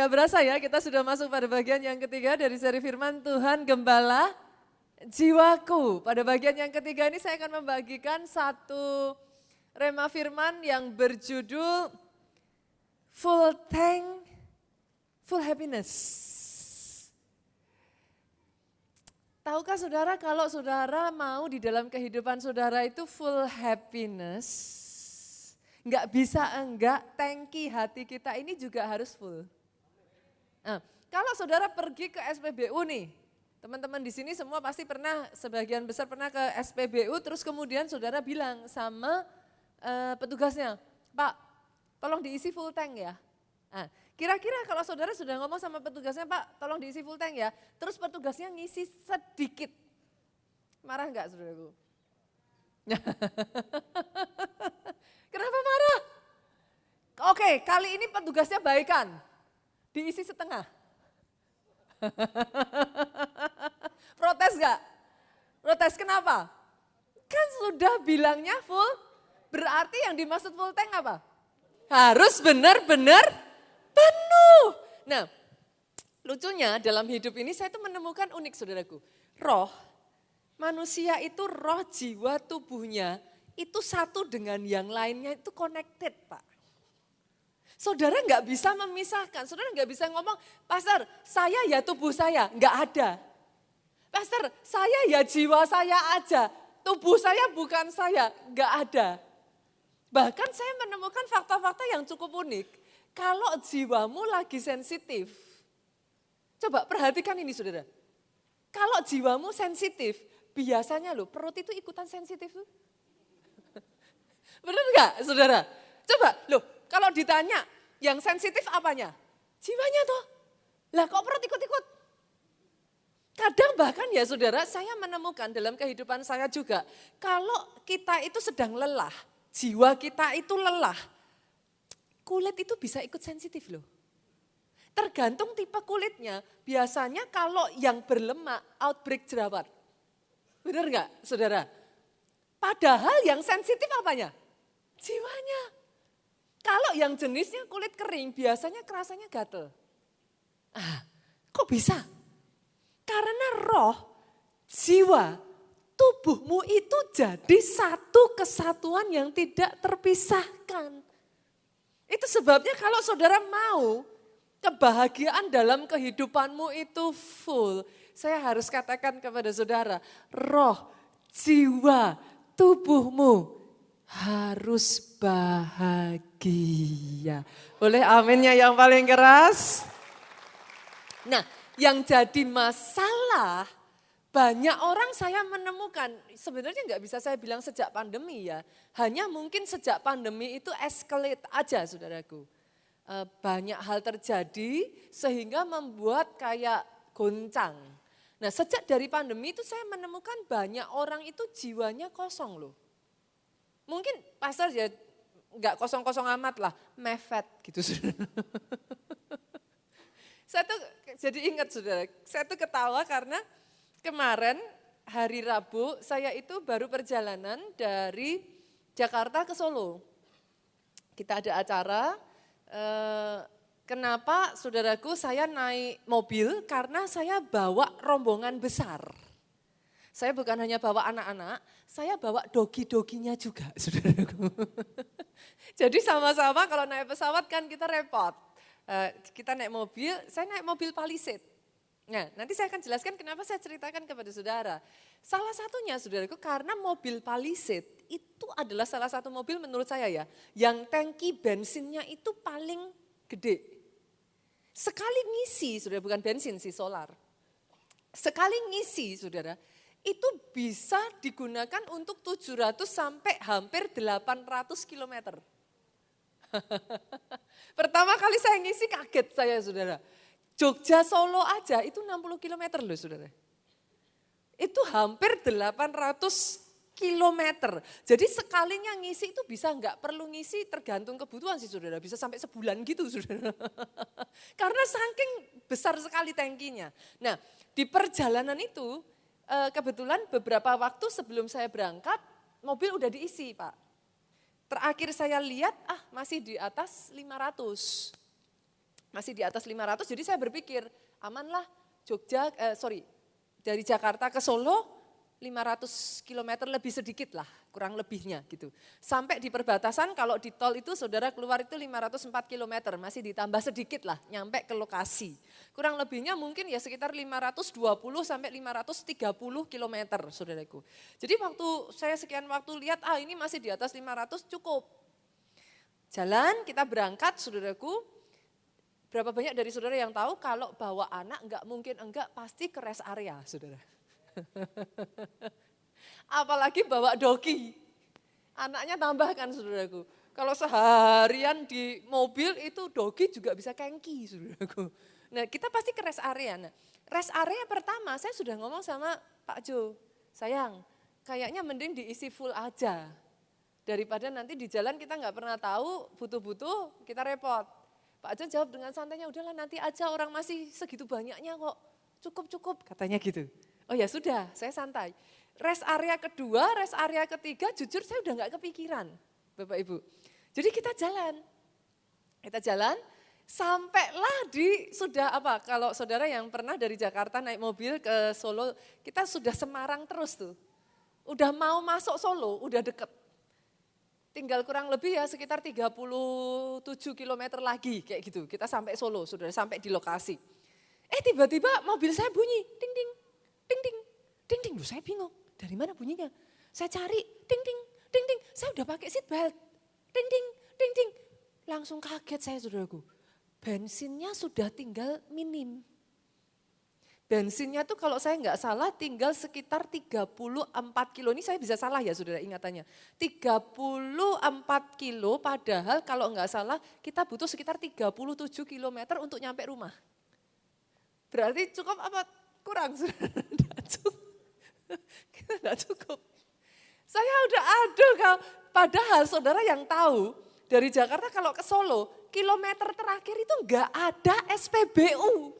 Gak berasa ya, kita sudah masuk pada bagian yang ketiga dari seri firman Tuhan Gembala Jiwaku. Pada bagian yang ketiga ini saya akan membagikan satu rema firman yang berjudul Full Tank, Full Happiness. Tahukah saudara kalau saudara mau di dalam kehidupan saudara itu full happiness, nggak bisa enggak, tangki hati kita ini juga harus full. Nah, kalau saudara pergi ke SPBU nih, teman-teman di sini semua pasti pernah, sebagian besar pernah ke SPBU, terus kemudian saudara bilang sama petugasnya, Pak, tolong diisi full tank ya. Nah, kira-kira kalau saudara sudah ngomong sama petugasnya, Pak, tolong diisi full tank ya, terus petugasnya ngisi sedikit, marah enggak saudaraku? Kenapa marah? Oke, kali ini petugasnya baikan. Diisi setengah. Protes gak? Protes kenapa? Kan sudah bilangnya full, berarti yang dimaksud full tank apa? Harus benar-benar penuh. Nah, lucunya dalam hidup ini saya tuh menemukan unik saudaraku. Roh, manusia itu roh, jiwa, tubuhnya itu satu dengan yang lainnya itu connected, Pak. Saudara nggak bisa memisahkan, saudara nggak bisa ngomong, Pastor saya ya tubuh saya, nggak ada. Pastor saya ya jiwa saya aja, tubuh saya bukan saya, nggak ada. Bahkan saya menemukan fakta-fakta yang cukup unik, kalau jiwamu lagi sensitif, coba perhatikan ini saudara. Kalau jiwamu sensitif, biasanya loh perut itu ikutan sensitif tuh. Benar nggak saudara? Coba loh. Kalau ditanya, yang sensitif apanya? Jiwanya toh. Lah kok perut ikut-ikut? Kadang bahkan ya saudara, saya menemukan dalam kehidupan saya juga, kalau kita itu sedang lelah, jiwa kita itu lelah, kulit itu bisa ikut sensitif loh. Tergantung tipe kulitnya, biasanya kalau yang berlemak, outbreak jerawat. Benar nggak saudara? Padahal yang sensitif apanya? Jiwanya. Kalau yang jenisnya kulit kering, biasanya kerasanya gatel. Ah, kok bisa? Karena roh, jiwa, tubuhmu itu jadi satu kesatuan yang tidak terpisahkan. Itu sebabnya kalau saudara mau kebahagiaan dalam kehidupanmu itu full, saya harus katakan kepada saudara, roh, jiwa, tubuhmu harus bahagia. Boleh aminnya yang paling keras? Nah, yang jadi masalah, banyak orang saya menemukan, sebenarnya nggak bisa saya bilang sejak pandemi ya, hanya mungkin sejak pandemi itu escalate aja saudaraku. Banyak hal terjadi sehingga membuat kayak goncang. Nah, sejak dari pandemi itu saya menemukan banyak orang itu jiwanya kosong loh. Mungkin pastor ya nggak kosong-kosong amat lah, mefet gitu saudara. Saya tuh jadi ingat saudara, saya tuh ketawa karena kemarin hari Rabu saya itu baru perjalanan dari Jakarta ke Solo. Kita ada acara, kenapa saudaraku saya naik mobil karena saya bawa rombongan besar. Saya bukan hanya bawa anak-anak, saya bawa dogi-doginya juga, saudaraku. Jadi sama-sama kalau naik pesawat kan kita repot. Kita naik mobil, saya naik mobil Palisade. Nah, nanti saya akan jelaskan kenapa saya ceritakan kepada saudara. Salah satunya, saudaraku, karena mobil Palisade itu adalah salah satu mobil menurut saya ya, yang tangki bensinnya itu paling gede. Sekali ngisi, saudara, bukan bensin sih, solar. Sekali ngisi, saudara, itu bisa digunakan untuk 700 sampai hampir 800 kilometer. Pertama kali saya ngisi kaget saya saudara. Jogja Solo aja itu 60 kilometer loh saudara. Itu hampir 800 kilometer. Jadi sekalinya ngisi itu bisa nggak perlu ngisi tergantung kebutuhan sih saudara. Bisa sampai sebulan gitu saudara. Karena saking besar sekali tangkinya. Nah di perjalanan itu kebetulan beberapa waktu sebelum saya berangkat, mobil udah diisi Pak. Terakhir saya lihat, masih di atas 500. masih di atas 500, jadi saya berpikir amanlah dari Jakarta ke Solo 500 km lebih sedikit lah, kurang lebihnya gitu. Sampai di perbatasan kalau di tol itu saudara keluar itu 504 km, masih ditambah sedikit lah nyampe ke lokasi. Kurang lebihnya mungkin ya sekitar 520 sampai 530 km saudaraku. Jadi waktu saya sekian waktu lihat ini masih di atas 500 cukup. Jalan kita berangkat saudaraku. Berapa banyak dari saudara yang tahu kalau bawa anak enggak mungkin enggak pasti ke rest area saudara. Apalagi bawa doki. Anaknya tambahkan saudaraku. Kalau seharian di mobil itu doki juga bisa kengki saudaraku. Nah kita pasti ke rest area. Nah, rest area pertama saya sudah ngomong sama Pak Jo. Sayang kayaknya mending diisi full aja. Daripada nanti di jalan kita nggak pernah tahu butuh-butuh kita repot. Pak Jo jawab dengan santainya, udahlah nanti aja orang masih segitu banyaknya kok. Cukup katanya gitu. Oh ya sudah, saya santai. Rest area kedua, rest area ketiga, jujur saya udah gak kepikiran, Bapak Ibu. Jadi kita jalan, sampailah kalau saudara yang pernah dari Jakarta naik mobil ke Solo, kita sudah Semarang terus tuh. Udah mau masuk Solo, udah deket. Tinggal kurang lebih ya sekitar 37 km lagi kayak gitu, kita sampai Solo, saudara sampai di lokasi. Tiba-tiba mobil saya bunyi, ding ding. Ding ding, saya bingung. Dari mana bunyinya? Saya cari, ding ding. Saya udah pakai seat belt. Ding ding. Langsung kaget saya saudaraku. Bensinnya sudah tinggal minim. Bensinnya tuh kalau saya nggak salah tinggal sekitar 34 kilo. Ini saya bisa salah ya saudara ingatannya. 34 kilo padahal kalau nggak salah kita butuh sekitar 37 kilometer untuk nyampe rumah. Berarti cukup apa? Kurang saudara. Kita enggak cukup. Saya udah aduh padahal saudara yang tahu dari Jakarta kalau ke Solo, kilometer terakhir itu enggak ada SPBU.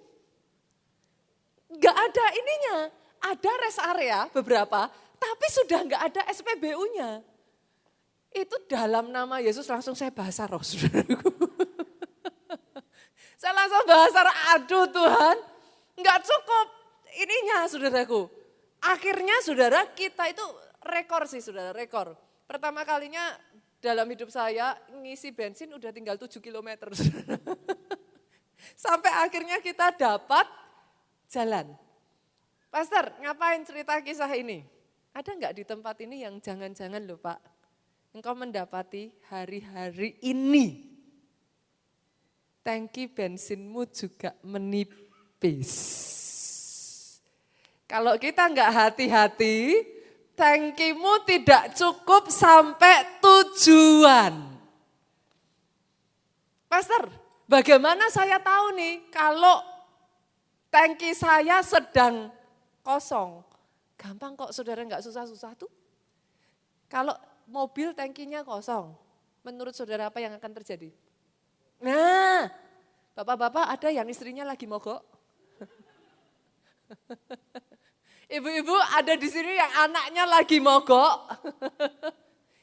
Enggak ada ininya, ada rest area beberapa, tapi sudah enggak ada SPBU-nya. Itu dalam nama Yesus langsung saya bahasa roh saudaraku. Saya langsung bahasa roh, aduh Tuhan, enggak cukup ininya saudaraku. Akhirnya saudara kita itu rekor sih saudara, rekor. Pertama kalinya dalam hidup saya ngisi bensin udah tinggal 7 km. Sampai akhirnya kita dapat jalan. Pastor ngapain cerita kisah ini? Ada enggak di tempat ini yang jangan-jangan loh Pak, engkau mendapati hari-hari ini tangki bensinmu juga menipis. Kalau kita enggak hati-hati, tangkimu tidak cukup sampai tujuan. Pastor, bagaimana saya tahu nih kalau tangki saya sedang kosong? Gampang kok saudara, enggak susah-susah tuh. Kalau mobil tangkinya kosong, menurut saudara apa yang akan terjadi? Nah, bapak-bapak ada yang istrinya lagi mogok? Ibu-ibu ada di sini yang anaknya lagi mogok.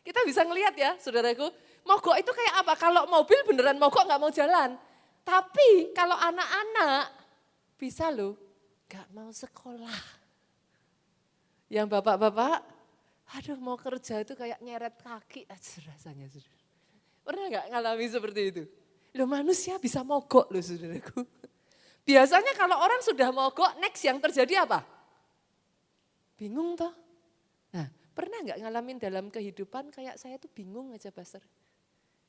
Kita bisa ngelihat ya saudaraku, mogok itu kayak apa? Kalau mobil beneran mogok nggak mau jalan. Tapi kalau anak-anak bisa loh nggak mau sekolah. Yang bapak-bapak, aduh mau kerja itu kayak nyeret kaki aja rasanya. Pernah nggak ngalami seperti itu? Loh manusia bisa mogok loh saudaraku. Biasanya kalau orang sudah mogok, next yang terjadi apa? Bingung toh. Nah, pernah nggak ngalamin dalam kehidupan kayak saya tuh bingung aja Pastor.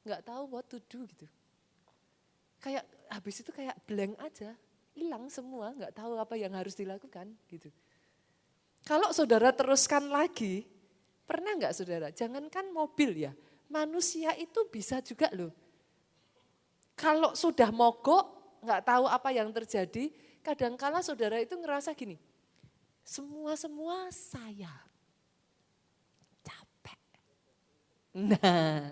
Nggak tahu what to do gitu. Kayak habis itu kayak blank aja, hilang semua, nggak tahu apa yang harus dilakukan gitu. Kalau saudara teruskan lagi, pernah nggak saudara, jangankan mobil ya, manusia itu bisa juga loh. Kalau sudah mogok, nggak tahu apa yang terjadi, kadangkala saudara itu ngerasa gini, semua saya capek. Nah,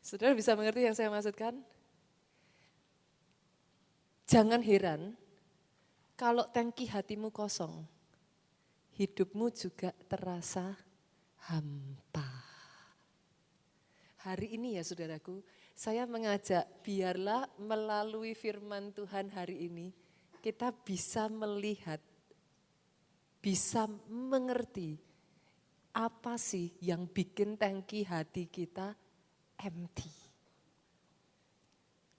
saudara bisa mengerti yang saya maksudkan? Jangan heran kalau tangki hatimu kosong, hidupmu juga terasa hampa. Hari ini ya saudaraku, Saya mengajak biarlah melalui firman Tuhan hari ini kita bisa melihat, bisa mengerti apa sih yang bikin tangki hati kita empty.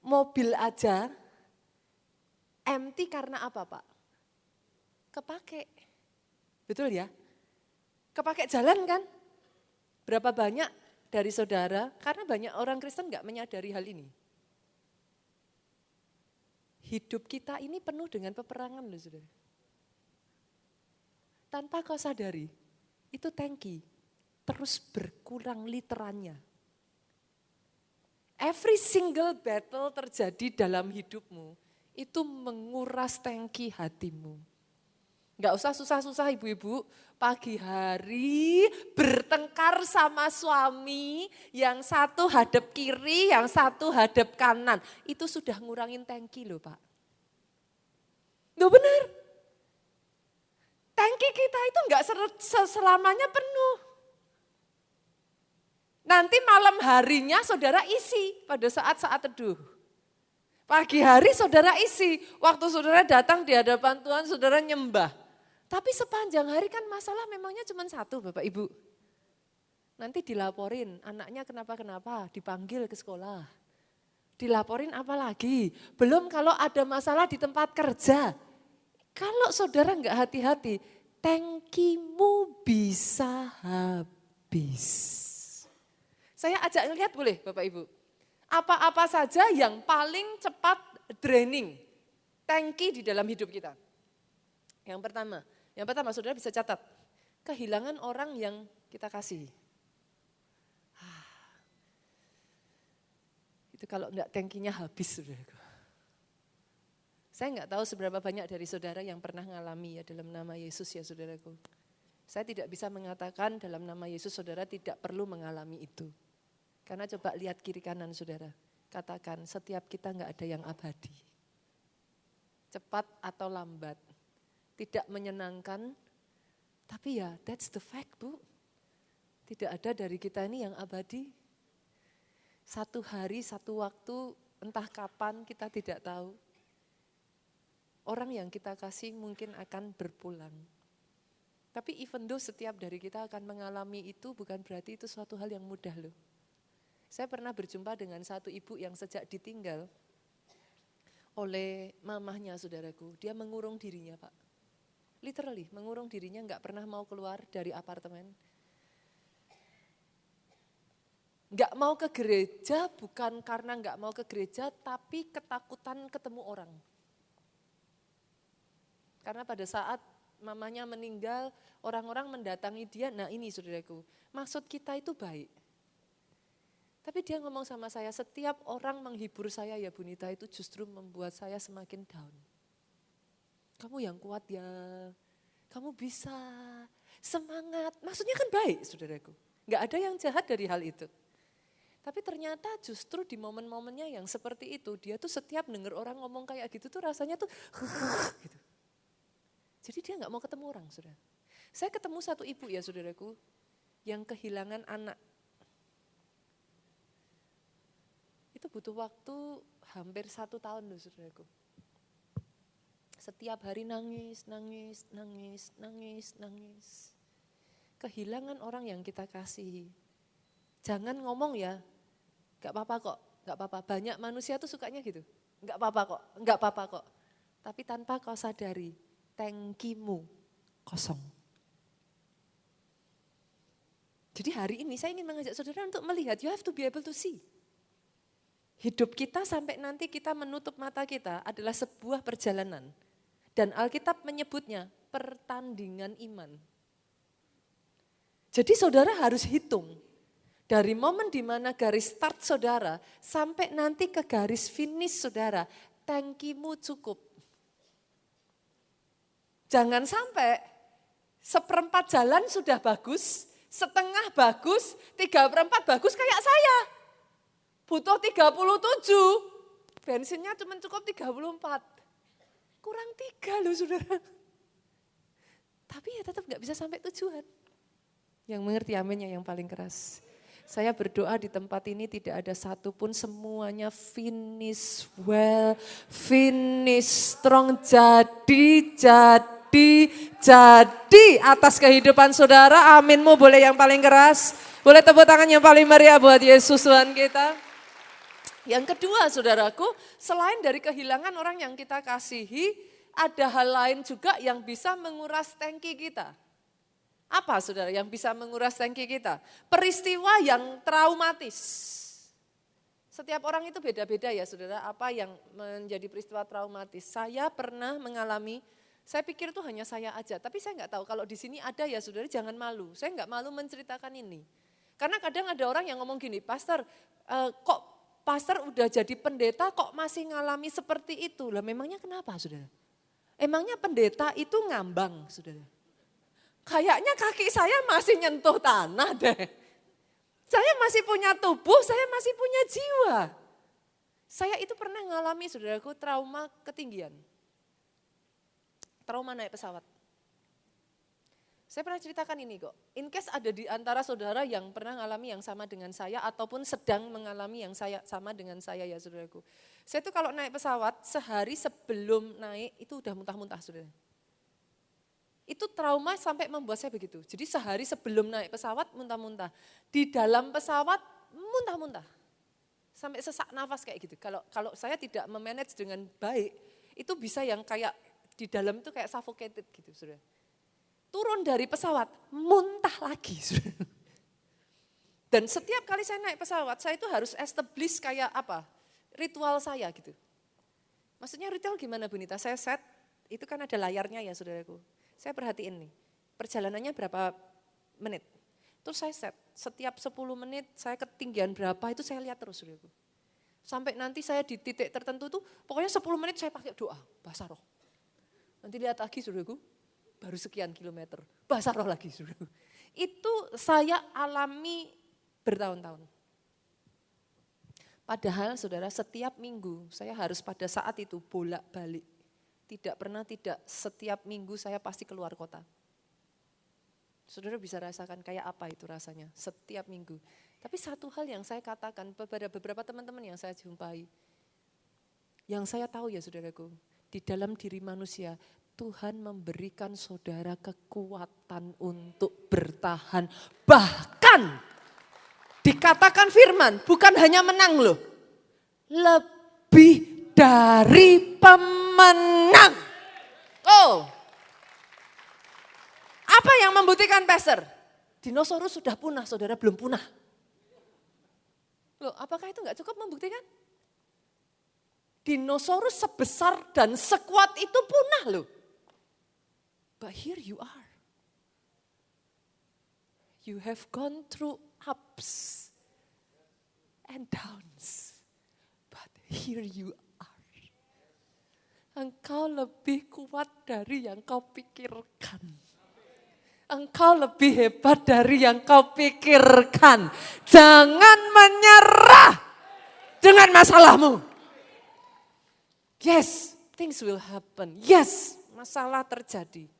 Mobil aja empty karena apa Pak? Kepake. Betul ya? Kepake jalan kan? Berapa banyak dari saudara, karena banyak orang Kristen gak menyadari hal ini. Hidup kita ini penuh dengan peperangan loh saudara. Tanpa kau sadari, itu tangki terus berkurang literannya. Every single battle terjadi dalam hidupmu, itu menguras tangki hatimu. Gak usah susah-susah ibu-ibu, pagi hari bertengkar sama suami, yang satu hadap kiri, yang satu hadap kanan. Itu sudah ngurangin tangki loh Pak. Loh benar. Tangki kita itu gak selamanya penuh. Nanti malam harinya saudara isi pada saat-saat teduh. Pagi hari saudara isi, waktu saudara datang di hadapan Tuhan saudara nyembah. Tapi sepanjang hari kan masalah memangnya cuma satu Bapak Ibu. Nanti dilaporin anaknya kenapa-kenapa, dipanggil ke sekolah. Dilaporin apa lagi, belum kalau ada masalah di tempat kerja. Kalau saudara enggak hati-hati, tangkimu bisa habis. Saya ajak lihat boleh Bapak Ibu. Apa-apa saja yang paling cepat draining tangki di dalam hidup kita. Yang pertama saudara bisa catat, kehilangan orang yang kita kasih. Itu kalau enggak tangkinya habis saudara. Saya enggak tahu seberapa banyak dari saudara yang pernah mengalami ya dalam nama Yesus ya saudaraku. Saya tidak bisa mengatakan dalam nama Yesus saudara tidak perlu mengalami itu. Karena coba lihat kiri kanan saudara, katakan setiap kita enggak ada yang abadi. Cepat atau lambat. Tidak menyenangkan, tapi ya that's the fact Bu. Tidak ada dari kita ini yang abadi. Satu hari, satu waktu, entah kapan kita tidak tahu. Orang yang kita kasih mungkin akan berpulang. Tapi even though setiap dari kita akan mengalami itu bukan berarti itu suatu hal yang mudah loh. Saya pernah berjumpa dengan satu ibu yang sejak ditinggal oleh mamahnya saudaraku. Dia mengurung dirinya Pak. Literally mengurung dirinya, nggak pernah mau keluar dari apartemen. Nggak mau ke gereja bukan karena nggak mau ke gereja, tapi ketakutan ketemu orang. Karena pada saat mamanya meninggal, orang-orang mendatangi dia, nah ini saudaraku, maksud kita itu baik. Tapi dia ngomong sama saya, setiap orang menghibur saya ya Bunita itu justru membuat saya semakin down. Kamu yang kuat ya, kamu bisa, semangat. Maksudnya kan baik saudaraku, gak ada yang jahat dari hal itu. Tapi ternyata justru di momen-momennya yang seperti itu, dia tuh setiap denger orang ngomong kayak gitu tuh rasanya tuh gitu. Jadi dia gak mau ketemu orang saudara. Saya ketemu satu ibu ya saudaraku, yang kehilangan anak. Itu butuh waktu hampir 1 tahun loh saudaraku. Setiap hari nangis. Kehilangan orang yang kita kasihi. Jangan ngomong ya, gak apa-apa kok, gak apa-apa. Banyak manusia tuh sukanya gitu, gak apa-apa kok. Tapi tanpa kau sadari, tangkimu kosong. Jadi hari ini saya ingin mengajak saudara untuk melihat, you have to be able to see. Hidup kita sampai nanti kita menutup mata kita adalah sebuah perjalanan. Dan Alkitab menyebutnya pertandingan iman. Jadi saudara harus hitung. Dari momen di mana garis start saudara sampai nanti ke garis finish saudara, tangkimu cukup. Jangan sampai 1/4 jalan sudah bagus, setengah bagus, 3/4 bagus kayak saya. Butuh 37, bensinnya cuma cukup 34. Kurang 3 loh saudara. Tapi ya tetap gak bisa sampai tujuan. Yang mengerti aminnya yang paling keras. Saya berdoa di tempat ini tidak ada satupun, semuanya finish well, finish strong, jadi atas kehidupan saudara. Aminmu boleh yang paling keras, boleh tepuk tangan yang paling meriah buat Yesus Tuhan kita. Yang kedua saudaraku, selain dari kehilangan orang yang kita kasihi, ada hal lain juga yang bisa menguras tangki kita. Apa saudara yang bisa menguras tangki kita? Peristiwa yang traumatis. Setiap orang itu beda-beda ya saudara, apa yang menjadi peristiwa traumatis. Saya pernah mengalami, saya pikir itu hanya saya aja, tapi saya nggak tahu kalau di sini ada ya saudara, jangan malu. Saya nggak malu menceritakan ini. Karena kadang ada orang yang ngomong gini, Pastor, kok Pastor udah jadi pendeta kok masih ngalami seperti itu? Lah memangnya kenapa saudara? Emangnya pendeta itu ngambang saudara? Kayaknya kaki saya masih nyentuh tanah deh. Saya masih punya tubuh, saya masih punya jiwa. Saya itu pernah ngalami saudaraku trauma ketinggian. Trauma naik pesawat. Saya pernah ceritakan ini kok. In case ada di antara saudara yang pernah ngalami yang sama dengan saya ataupun sedang mengalami yang sama dengan saya ya saudaraku. Saya tuh kalau naik pesawat sehari sebelum naik itu udah muntah-muntah saudara. Itu trauma sampai membuat saya begitu. Jadi sehari sebelum naik pesawat muntah-muntah. Di dalam pesawat muntah-muntah. Sampai sesak nafas kayak gitu. Kalau saya tidak memanage dengan baik, itu bisa yang kayak di dalam itu kayak suffocated gitu saudara. Turun dari pesawat, muntah lagi saudara. Dan setiap kali saya naik pesawat, saya itu harus establish kayak apa, ritual saya gitu. Maksudnya ritual gimana Bu Nita? Saya set, itu kan ada layarnya ya saudaraku. Saya perhatiin nih, perjalanannya berapa menit. Terus saya set, setiap 10 menit saya ketinggian berapa itu saya lihat terus saudaraku. Sampai nanti saya di titik tertentu tuh, pokoknya 10 menit saya pakai doa, bahasa roh. Nanti lihat lagi saudaraku, baru sekian kilometer, bahasa roh lagi saudaraku. Itu saya alami bertahun-tahun. Padahal saudara setiap minggu saya harus pada saat itu bolak-balik. Tidak pernah tidak, setiap minggu saya pasti keluar kota. Saudara bisa rasakan kayak apa itu rasanya setiap minggu. Tapi satu hal yang saya katakan kepada beberapa teman-teman yang saya jumpai. Yang saya tahu ya saudaraku, di dalam diri manusia Tuhan memberikan saudara kekuatan untuk bertahan. Bahkan dikatakan firman, bukan hanya menang loh. Lebih dari pemenang. Oh, apa yang membuktikan Pastor? Dinosaurus sudah punah, saudara belum punah. Loh, apakah itu enggak cukup membuktikan? Dinosaurus sebesar dan sekuat itu punah loh. But here you are. You have gone through ups and downs. But here you are. Engkau lebih kuat dari yang kau pikirkan. Engkau lebih hebat dari yang kau pikirkan. Jangan menyerah dengan masalahmu. Yes, things will happen. Yes, masalah terjadi.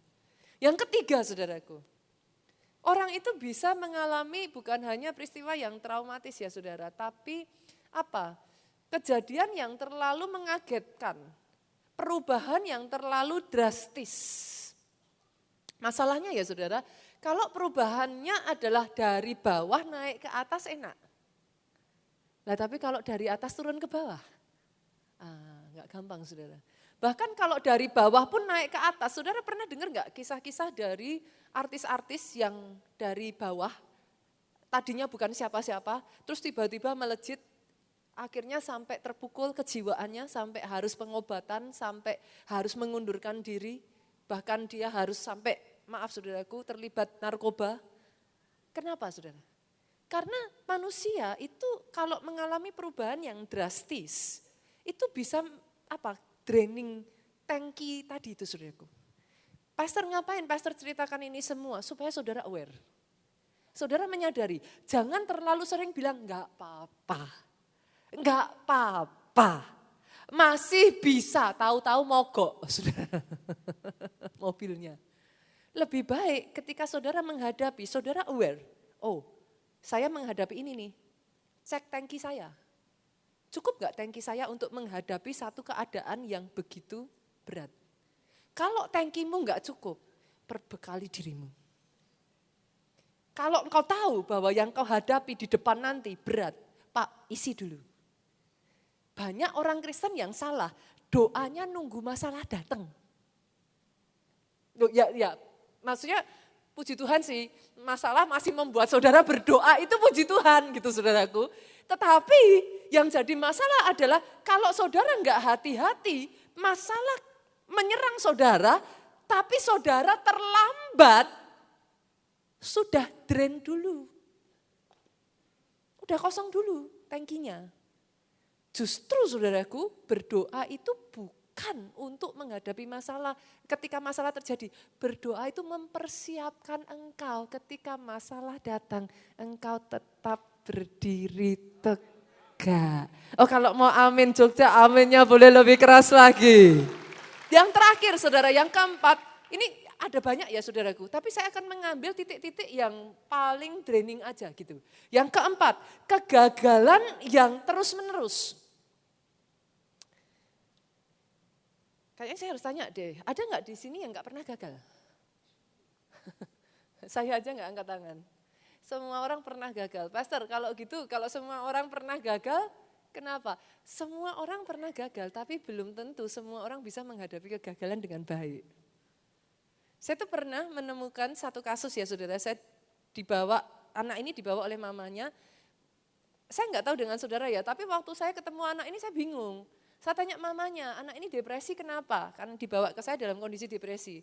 Yang ketiga saudaraku, orang itu bisa mengalami bukan hanya peristiwa yang traumatis ya saudara, tapi apa? Kejadian yang terlalu mengagetkan. Perubahan yang terlalu drastis. Masalahnya ya saudara, kalau perubahannya adalah dari bawah naik ke atas enak. Nah tapi kalau dari atas turun ke bawah, nggak gampang saudara. Bahkan kalau dari bawah pun naik ke atas, saudara pernah dengar nggak kisah-kisah dari artis-artis yang dari bawah, tadinya bukan siapa-siapa, terus tiba-tiba melejit, akhirnya sampai terpukul kejiwaannya, sampai harus pengobatan, sampai harus mengundurkan diri, bahkan dia harus sampai, maaf saudaraku, terlibat narkoba. Kenapa saudara? Karena manusia itu kalau mengalami perubahan yang drastis, itu bisa draining tangki tadi itu saudaraku. Pastor ngapain? Pastor ceritakan ini semua supaya saudara aware. Saudara menyadari, jangan terlalu sering bilang enggak apa-apa. Enggak apa-apa, masih bisa, tahu-tahu mogok mobilnya. Lebih baik ketika saudara menghadapi, saudara aware, oh saya menghadapi ini nih, cek tangki saya. Cukup gak tangki saya untuk menghadapi satu keadaan yang begitu berat? Kalau tangkimu gak cukup, perbekali dirimu. Kalau engkau tahu bahwa yang kau hadapi di depan nanti berat, Pak, isi dulu. Banyak orang Kristen yang salah, doanya nunggu masalah datang. Ya, maksudnya puji Tuhan sih, masalah masih membuat saudara berdoa, itu puji Tuhan gitu saudaraku. Tetapi yang jadi masalah adalah kalau saudara enggak hati-hati, masalah menyerang saudara, tapi saudara terlambat, sudah drain dulu. Udah kosong dulu tangkinya. Justru saudaraku, berdoa itu bukan untuk menghadapi masalah. Ketika masalah terjadi, berdoa itu mempersiapkan engkau ketika masalah datang, engkau tetap berdiri tegak. Oh kalau mau amin Jogja, aminnya boleh lebih keras lagi. Yang terakhir saudara, yang keempat, ini ada banyak ya saudaraku, tapi saya akan mengambil titik-titik yang paling draining aja gitu. Yang keempat, kegagalan yang terus-menerus. Kayaknya saya harus tanya deh, ada nggak di sini yang nggak pernah gagal? Saya aja nggak angkat tangan. Semua orang pernah gagal. Pastor, kalau gitu, kalau semua orang pernah gagal, kenapa? Semua orang pernah gagal, tapi belum tentu semua orang bisa menghadapi kegagalan dengan baik. Saya tuh pernah menemukan satu kasus ya saudara, anak ini dibawa oleh mamanya. Saya nggak tahu dengan saudara ya, tapi waktu saya ketemu anak ini saya bingung. Saya tanya mamanya, anak ini depresi kenapa? Kan dibawa ke saya dalam kondisi depresi.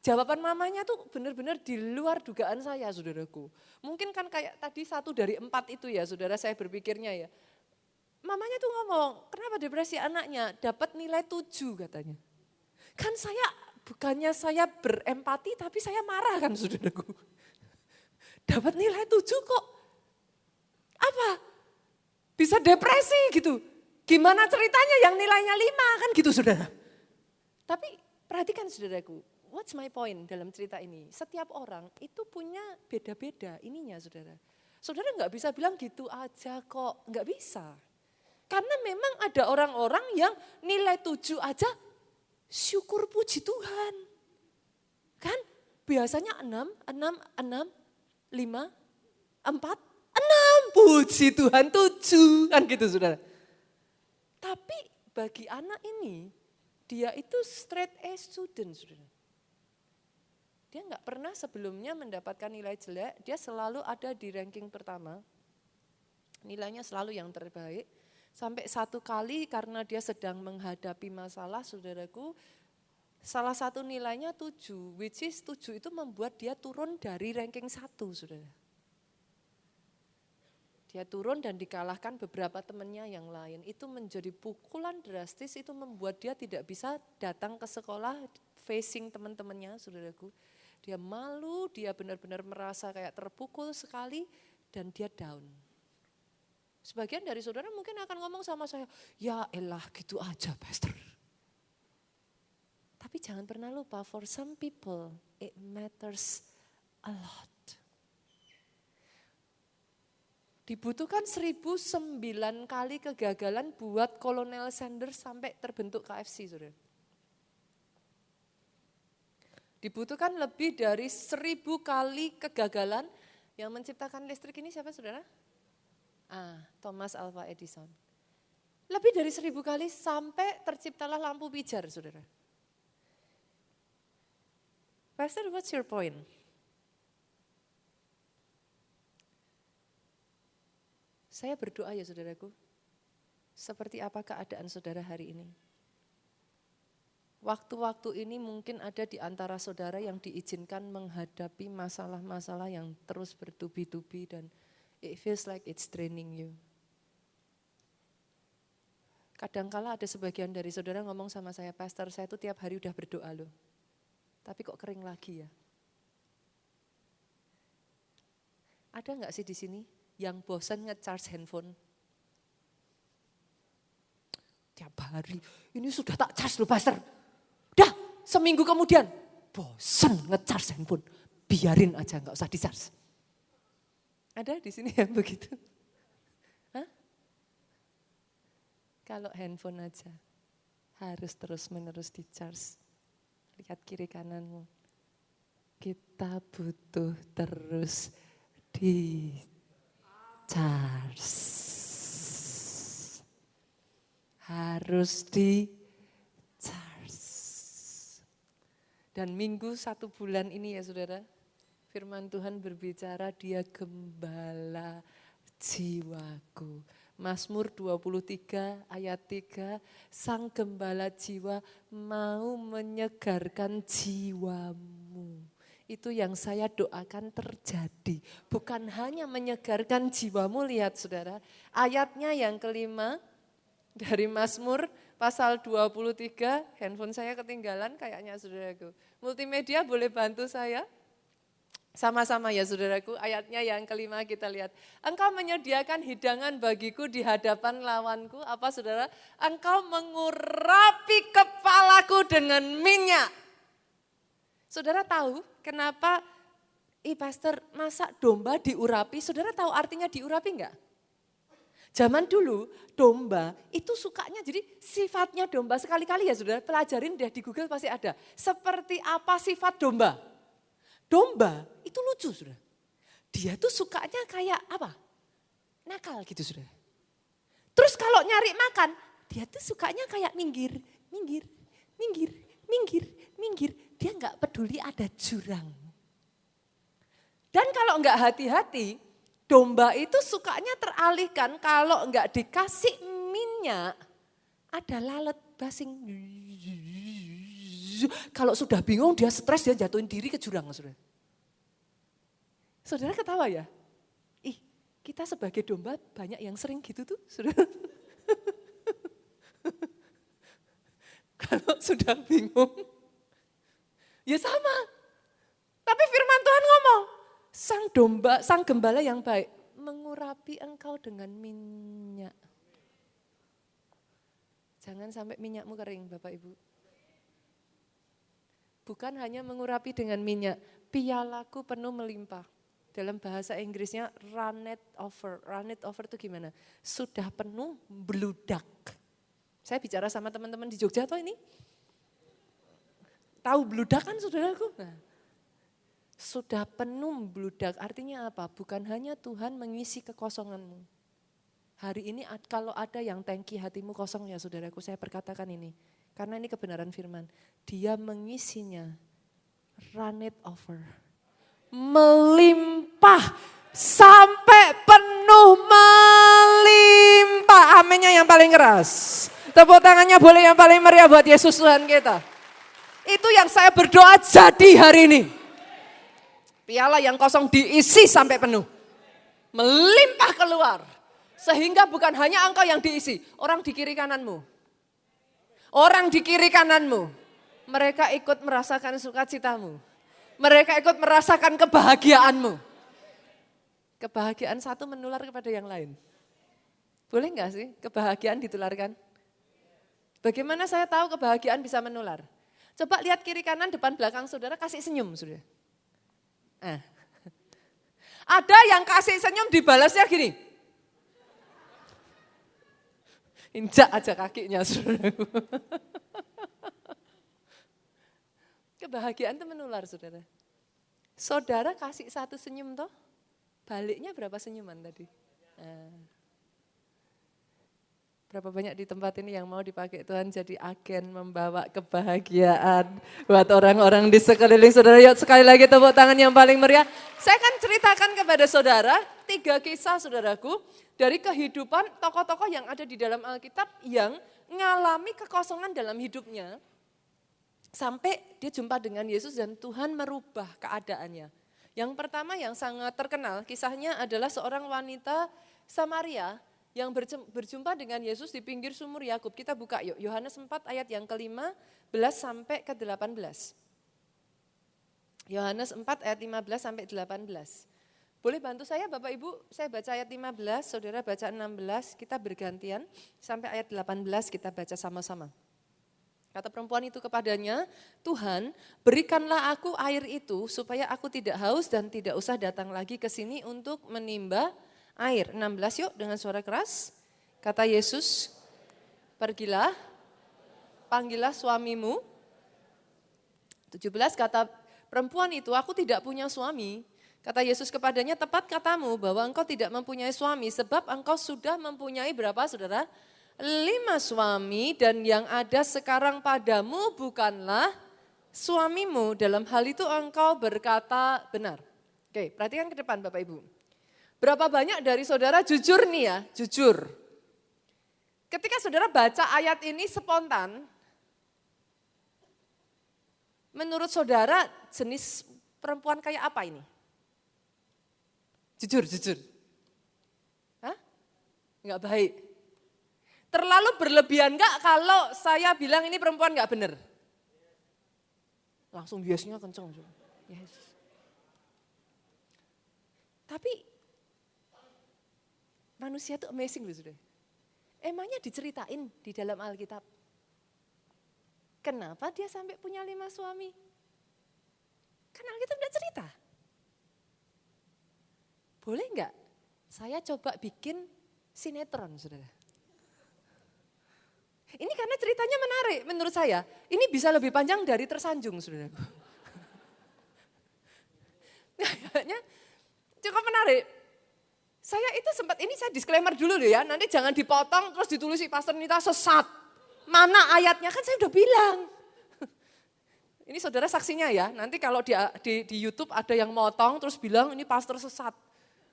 Jawaban mamanya tuh benar-benar di luar dugaan saya saudaraku. Mungkin kan kayak tadi 1 dari 4 itu ya saudara, saya berpikirnya ya. Mamanya tuh ngomong, kenapa depresi anaknya? Dapat nilai 7 katanya. Kan bukannya saya berempati tapi saya marah kan saudaraku. Dapat nilai 7 kok. Apa? Bisa depresi gitu. Gimana ceritanya yang nilainya 5 kan gitu saudara. Tapi perhatikan saudaraku, what's my point dalam cerita ini? Setiap orang itu punya beda-beda ininya saudara. Saudara nggak bisa bilang gitu aja kok, nggak bisa. Karena memang ada orang-orang yang nilai 7 aja syukur puji Tuhan. Kan biasanya 6, 5, 4, 6 puji Tuhan 7 kan gitu saudara. Tapi bagi anak ini, dia itu straight A student, saudara. Dia nggak pernah sebelumnya mendapatkan nilai jelek, dia selalu ada di ranking pertama. Nilainya selalu yang terbaik. Sampai satu kali karena dia sedang menghadapi masalah, saudaraku, salah satu nilainya 7, which is 7 itu membuat dia turun dari ranking 1, saudara. Dia turun dan dikalahkan beberapa temannya yang lain. Itu menjadi pukulan drastis, itu membuat dia tidak bisa datang ke sekolah facing teman-temannya, saudaraku. Dia malu, dia benar-benar merasa kayak terpukul sekali dan dia down. Sebagian dari saudara mungkin akan ngomong sama saya, ya elah gitu aja pastor. Tapi jangan pernah lupa, for some people it matters a lot. Dibutuhkan 1009 kali kegagalan buat Kolonel Sanders sampai terbentuk KFC, saudara. Dibutuhkan lebih dari 1000 kali kegagalan yang menciptakan listrik ini siapa saudara? Thomas Alva Edison. Lebih dari 1000 kali sampai terciptalah lampu pijar, saudara. Pastor, what's your point? Saya berdoa ya saudaraku, seperti apa keadaan saudara hari ini? Waktu-waktu ini mungkin ada di antara saudara yang diizinkan menghadapi masalah-masalah yang terus bertubi-tubi dan it feels like it's draining you. Kadangkala ada sebagian dari saudara ngomong sama saya, pastor saya tuh tiap hari udah berdoa loh, tapi kok kering lagi ya? Ada nggak sih di sini yang bosan nge-charge handphone? Tiap hari, ini sudah tak charge loh pastor. Udah seminggu kemudian, bosan nge-charge handphone. Biarin aja, gak usah di-charge. Ada di sini yang begitu? Hah? Kalau handphone aja harus terus-menerus di-charge. Lihat kiri kananmu. Kita butuh terus di-charge. Harus di-charge. Dan minggu 1 bulan ini ya saudara, firman Tuhan berbicara, Dia gembala jiwaku. Mazmur 23 ayat 3, Sang Gembala jiwa mau menyegarkan jiwamu. Itu yang saya doakan terjadi. Bukan hanya menyegarkan jiwamu, lihat saudara. Ayatnya yang kelima dari Mazmur pasal 23, handphone saya ketinggalan kayaknya saudaraku. Multimedia boleh bantu saya? Sama-sama ya saudaraku, ayatnya yang kelima kita lihat. Engkau menyediakan hidangan bagiku di hadapan lawanku. Apa saudara? Engkau mengurapi kepalaku dengan minyak. Saudara tahu kenapa, pastor masak domba diurapi? Saudara tahu artinya diurapi enggak? Zaman dulu domba itu sukanya, jadi sifatnya domba sekali-kali ya saudara, pelajarin deh di Google pasti ada. Seperti apa sifat domba? Domba itu lucu saudara. Dia tuh sukanya kayak apa? Nakal gitu saudara. Terus kalau nyari makan, dia tuh sukanya kayak minggir. Dia nggak peduli ada jurang. Dan kalau nggak hati-hati, domba itu sukanya teralihkan kalau nggak dikasih minyak, ada lalat basing. Kalau sudah bingung dia stres, dia jatuhin diri ke jurang. Saudara, saudara ketawa ya? Kita sebagai domba banyak yang sering gitu tuh. Saudara. Kalau sudah bingung, ya sama. Tapi firman Tuhan ngomong, Sang Gembala yang baik mengurapi engkau dengan minyak. Jangan sampai minyakmu kering Bapak Ibu. Bukan hanya mengurapi dengan minyak, pialaku penuh melimpah. Dalam bahasa Inggrisnya runneth over. Runneth over itu gimana? Sudah penuh beludak. Saya bicara sama teman-teman di Jogja toh ini. Tahu beludak kan saudaraku? Nah, sudah penuh beludak artinya apa? Bukan hanya Tuhan mengisi kekosonganmu. Hari ini kalau ada yang tangki hatimu kosong ya saudaraku, saya perkatakan ini. Karena ini kebenaran firman. Dia mengisinya, run it over. Melimpah sampai penuh melimpah. Aminnya yang paling keras. Tepuk tangannya boleh yang paling meriah buat Yesus Tuhan kita. Itu yang saya berdoa jadi hari ini. Piala yang kosong diisi sampai penuh. Melimpah keluar. Sehingga bukan hanya engkau yang diisi, orang di kiri kananmu. Orang di kiri kananmu, mereka ikut merasakan sukacitamu. Mereka ikut merasakan kebahagiaanmu. Kebahagiaan satu menular kepada yang lain. Boleh enggak sih kebahagiaan ditularkan? Bagaimana saya tahu kebahagiaan bisa menular? Coba lihat kiri kanan depan belakang saudara, kasih senyum saudara. Ada yang kasih senyum dibalasnya gini. Injak aja kakinya saudaraku. Kebahagiaan itu menular saudara. Saudara kasih satu senyum toh, baliknya berapa senyuman tadi? Berapa banyak di tempat ini yang mau dipakai Tuhan jadi agen membawa kebahagiaan buat orang-orang di sekeliling saudara. Yuk sekali lagi tepuk tangan yang paling meriah. Saya akan ceritakan kepada saudara 3 kisah saudaraku dari kehidupan tokoh-tokoh yang ada di dalam Alkitab yang mengalami kekosongan dalam hidupnya. Sampai dia jumpa dengan Yesus dan Tuhan merubah keadaannya. Yang pertama yang sangat terkenal kisahnya adalah seorang wanita Samaria yang berjumpa dengan Yesus di pinggir sumur Yakub. Kita buka yuk, Yohanes 4 ayat yang ke-15 sampai ke-18. Yohanes 4 ayat 15 sampai 18. Boleh bantu saya Bapak Ibu, saya baca ayat 15, saudara baca 16, kita bergantian sampai ayat 18 kita baca sama-sama. Kata perempuan itu kepadanya, Tuhan, berikanlah aku air itu supaya aku tidak haus dan tidak usah datang lagi ke sini untuk menimba air. 16 yuk dengan suara keras. Kata Yesus, pergilah, panggillah suamimu. 17 kata perempuan itu, aku tidak punya suami. Kata Yesus kepadanya, tepat katamu bahwa engkau tidak mempunyai suami sebab engkau sudah mempunyai berapa saudara? 5 suami dan yang ada sekarang padamu bukanlah suamimu. Dalam hal itu engkau berkata benar. Oke, perhatikan ke depan Bapak Ibu. Berapa banyak dari saudara jujur nih ya, jujur. Ketika saudara baca ayat ini spontan, menurut saudara jenis perempuan kayak apa ini? Jujur. Hah? Enggak baik. Terlalu berlebihan enggak kalau saya bilang ini perempuan enggak benar? Langsung biasanya kenceng. Yes. Tapi manusia itu amazing loh sudah. Emangnya diceritain di dalam Alkitab. Kenapa dia sampai punya 5 suami? Kan Alkitab enggak cerita. Boleh enggak saya coba bikin sinetron saudara? Ini karena ceritanya menarik menurut saya. Ini bisa lebih panjang dari Tersanjung, saudara. Kayaknya cukup menarik. Saya itu sempat, ini saya disclaimer dulu loh ya. Nanti jangan dipotong terus ditulis Pastor Nita sesat. Mana ayatnya, kan saya udah bilang. Ini saudara saksinya ya. Nanti kalau di YouTube ada yang motong terus bilang ini pastor sesat.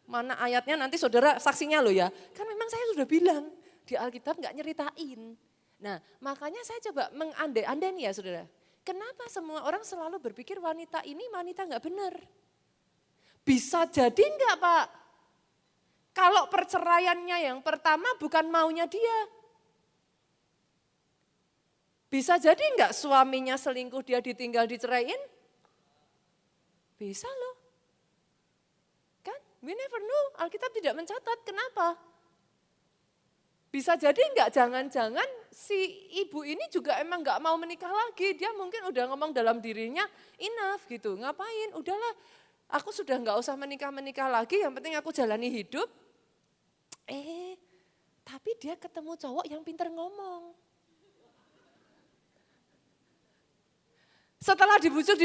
Mana ayatnya, nanti saudara saksinya loh ya. Kan memang saya sudah bilang di Alkitab nggak nyeritain. Nah, makanya saya coba mengandai-andai nih ya saudara. Kenapa semua orang selalu berpikir wanita ini wanita nggak benar? Bisa jadi enggak Pak? Kalau perceraiannya yang pertama bukan maunya dia. Bisa jadi enggak suaminya selingkuh dia ditinggal diceraiin? Bisa loh. Kan? We never know, Alkitab tidak mencatat. Kenapa? Bisa jadi enggak, jangan-jangan si ibu ini juga emang enggak mau menikah lagi. Dia mungkin udah ngomong dalam dirinya, enough gitu, ngapain, udahlah aku sudah enggak usah menikah-menikah lagi, yang penting aku jalani hidup. Tapi dia ketemu cowok yang pintar ngomong. Setelah dibujuk,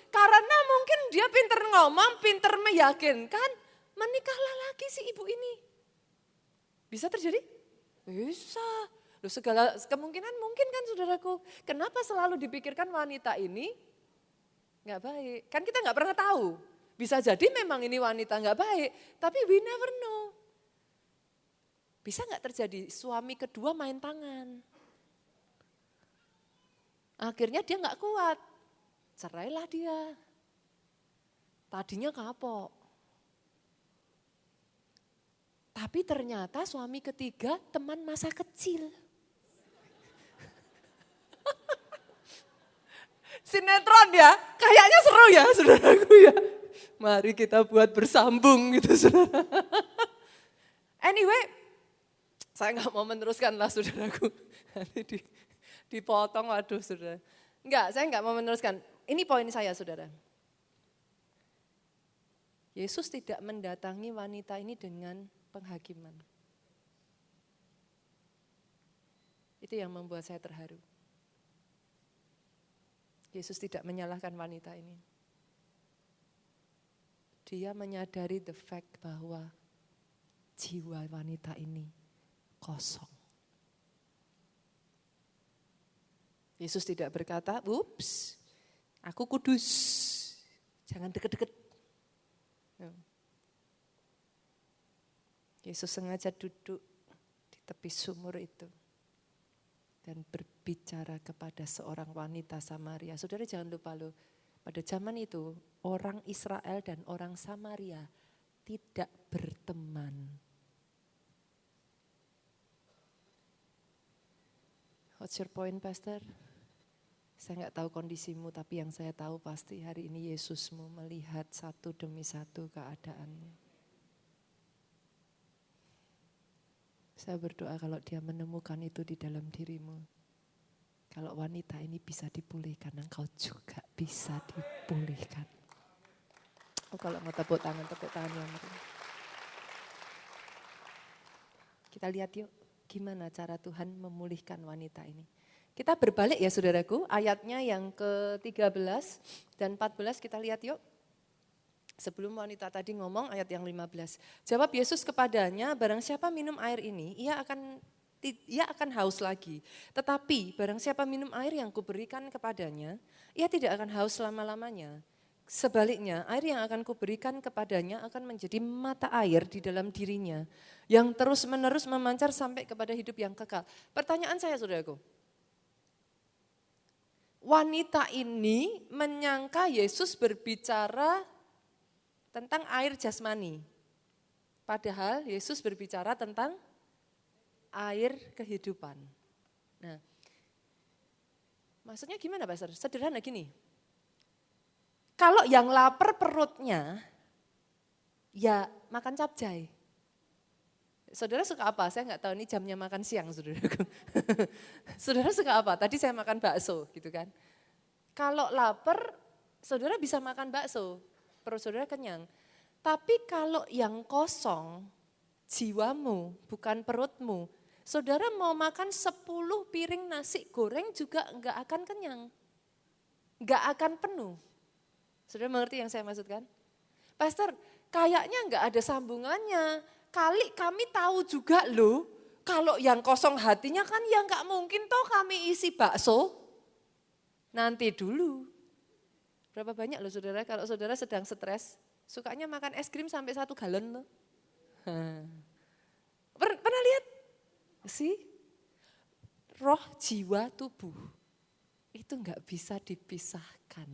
karena mungkin dia pintar ngomong, pintar meyakinkan, menikahlah lagi si ibu ini. Bisa terjadi? Bisa. Loh, segala kemungkinan mungkin kan saudaraku. Kenapa selalu dipikirkan wanita ini nggak baik? Kan kita nggak pernah tahu. Bisa jadi memang ini wanita nggak baik, tapi we never know. Bisa nggak terjadi suami kedua main tangan? Akhirnya dia nggak kuat, cerailah dia. Tadinya kapok. Tapi ternyata suami ketiga teman masa kecil. Sinetron ya, kayaknya seru ya saudaraku ya. Mari kita buat bersambung gitu saudara. Anyway, saya nggak mau meneruskan lah saudaraku. Nanti dipotong, waduh saudara. Enggak, saya nggak mau meneruskan. Ini poin saya saudara. Yesus tidak mendatangi wanita ini dengan penghakiman. Itu yang membuat saya terharu. Yesus tidak menyalahkan wanita ini. Dia menyadari the fact bahwa jiwa wanita ini kosong. Yesus tidak berkata, "Ups, aku kudus, jangan deket-deket." No. Yesus sengaja duduk di tepi sumur itu dan berbicara kepada seorang wanita Samaria. Saudara jangan lupa loh, pada zaman itu orang Israel dan orang Samaria tidak berteman. What's your point, Pastor? Saya nggak tahu kondisimu, tapi yang saya tahu pasti hari ini Yesusmu melihat satu demi satu keadaannya. Saya berdoa kalau dia menemukan itu di dalam dirimu, Kalau wanita ini bisa dipulihkan, engkau juga bisa dipulihkan. Oh, kalau mau tepuk tangan yang meriah. Kita lihat yuk, gimana cara Tuhan memulihkan wanita ini. Kita berbalik ya saudaraku, ayatnya yang ke-13 dan 14 kita lihat yuk. Sebelum wanita tadi ngomong ayat yang 15. Jawab Yesus kepadanya, barang siapa minum air ini, ia akan haus lagi. Tetapi barang siapa minum air yang kuberikan kepadanya, ia tidak akan haus selama-lamanya. Sebaliknya, air yang akan kuberikan kepadanya akan menjadi mata air di dalam dirinya, yang terus-menerus memancar sampai kepada hidup yang kekal. Pertanyaan saya saudaraku, wanita ini menyangka Yesus berbicara tentang air jasmani. Padahal Yesus berbicara tentang air kehidupan. Nah, maksudnya gimana Pastor? Sederhana gini. Kalau yang lapar perutnya, ya makan capcay. Saudara suka apa? Saya nggak tahu ini jamnya makan siang saudaraku. Saudara suka apa? Tadi saya makan bakso gitu kan. Kalau lapar, saudara bisa makan bakso. Perut saudara kenyang. Tapi kalau yang kosong, jiwamu bukan perutmu, saudara mau makan 10 piring nasi goreng juga enggak akan kenyang. Enggak akan penuh. Saudara mengerti yang saya maksudkan? Pastor, kayaknya enggak ada sambungannya. Kali kami tahu juga loh, kalau yang kosong hatinya kan ya enggak mungkin toh kami isi bakso. Nanti dulu. Berapa banyak loh saudara, kalau saudara sedang stres, sukanya makan es krim sampai 1 galon loh. Pernah lihat? Sih? Roh, jiwa, tubuh, itu enggak bisa dipisahkan.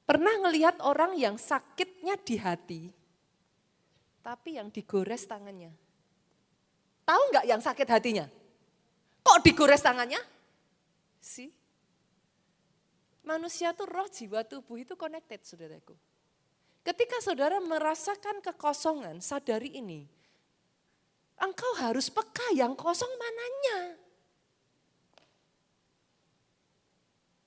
Pernah ngelihat orang yang sakitnya di hati, tapi yang digores tangannya. Tahu enggak yang sakit hatinya? Kok digores tangannya? Sih? Manusia tuh roh, jiwa, tubuh itu connected saudaraku. Ketika saudara merasakan kekosongan, sadari ini. Engkau harus peka yang kosong mananya.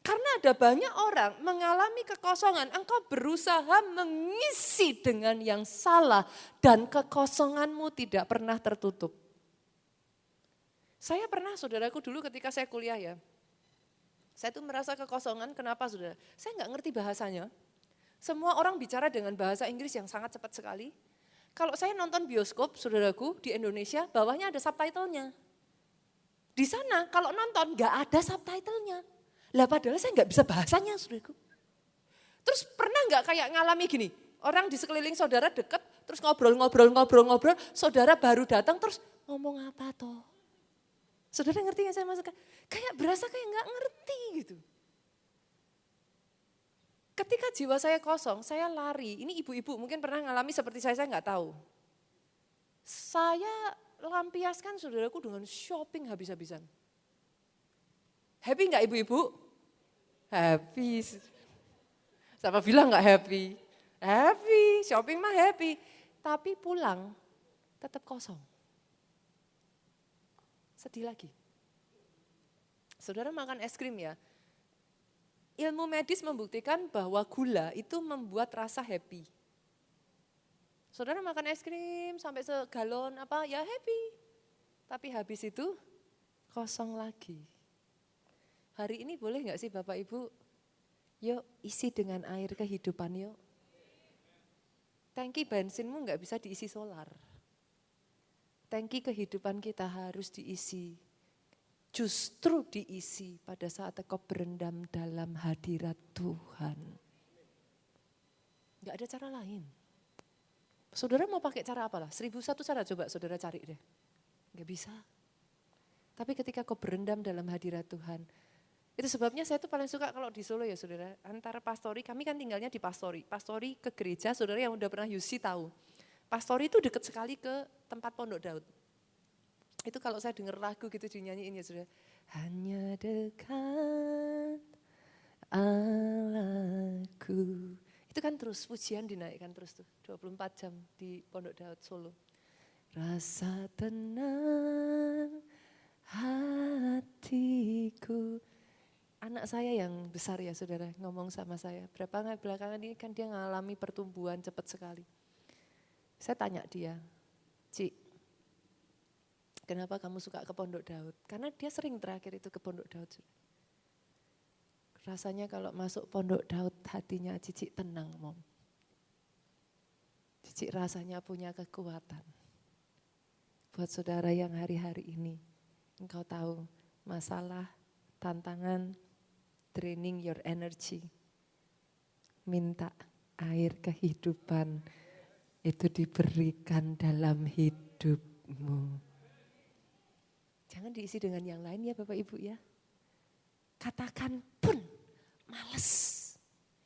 Karena ada banyak orang mengalami kekosongan, engkau berusaha mengisi dengan yang salah dan kekosonganmu tidak pernah tertutup. Saya pernah saudaraku dulu ketika saya kuliah ya. Saya tuh merasa kekosongan, kenapa saudara? Saya nggak ngerti bahasanya. Semua orang bicara dengan bahasa Inggris yang sangat cepat sekali. Kalau saya nonton bioskop, saudaraku, di Indonesia, bawahnya ada subtitlenya. Di sana kalau nonton nggak ada subtitlenya. Lah padahal saya nggak bisa bahasanya, saudaraku. Terus pernah nggak kayak ngalami gini, orang di sekeliling saudara deket, terus ngobrol, saudara baru datang terus ngomong apa toh? Saudara ngerti yang saya maksudkan? Kayak berasa kayak nggak ngerti gitu. Ketika jiwa saya kosong, saya lari. Ini ibu-ibu mungkin pernah ngalami seperti saya nggak tahu. Saya lampiaskan saudaraku dengan shopping habis-habisan. Happy nggak ibu-ibu? Happy. Siapa bilang nggak happy? Happy, shopping mah happy. Tapi pulang tetap kosong. Sedih lagi. Saudara makan es krim ya. Ilmu medis membuktikan bahwa gula itu membuat rasa happy. Saudara makan es krim sampai segalon apa ya happy. Tapi habis itu kosong lagi. Hari ini boleh gak sih Bapak Ibu, yuk isi dengan air kehidupan yuk. Tangki bensinmu gak bisa diisi solar. Tangki kehidupan kita harus diisi. Justru diisi pada saat engkau berendam dalam hadirat Tuhan. Gak ada cara lain. Saudara mau pakai cara apalah? 1001 cara coba saudara cari deh. Gak bisa. Tapi ketika kau berendam dalam hadirat Tuhan, itu sebabnya saya tuh paling suka kalau di Solo ya saudara, antara pastori, kami kan tinggalnya di pastori ke gereja, saudara yang udah pernah Yusi tahu. Pastori itu dekat sekali ke tempat Pondok Daud. Itu kalau saya dengar lagu gitu dinyanyiin ya saudara. Hanya dekat Allahku. Itu kan terus, pujian dinaikkan terus tuh, 24 jam di Pondok Daud Solo. Rasa tenang hati anak saya yang besar ya saudara ngomong sama saya. Belakangan ini kan dia mengalami pertumbuhan cepat sekali. Saya tanya dia, Cik, kenapa kamu suka ke Pondok Daud? Karena dia sering terakhir itu ke Pondok Daud. Rasanya kalau masuk Pondok Daud hatinya Cici tenang, Mom. Cici rasanya punya kekuatan. Buat saudara yang hari-hari ini, engkau tahu masalah, tantangan, draining your energy. Minta air kehidupan itu diberikan dalam hidupmu. Jangan diisi dengan yang lain ya Bapak Ibu ya. Katakan pun males.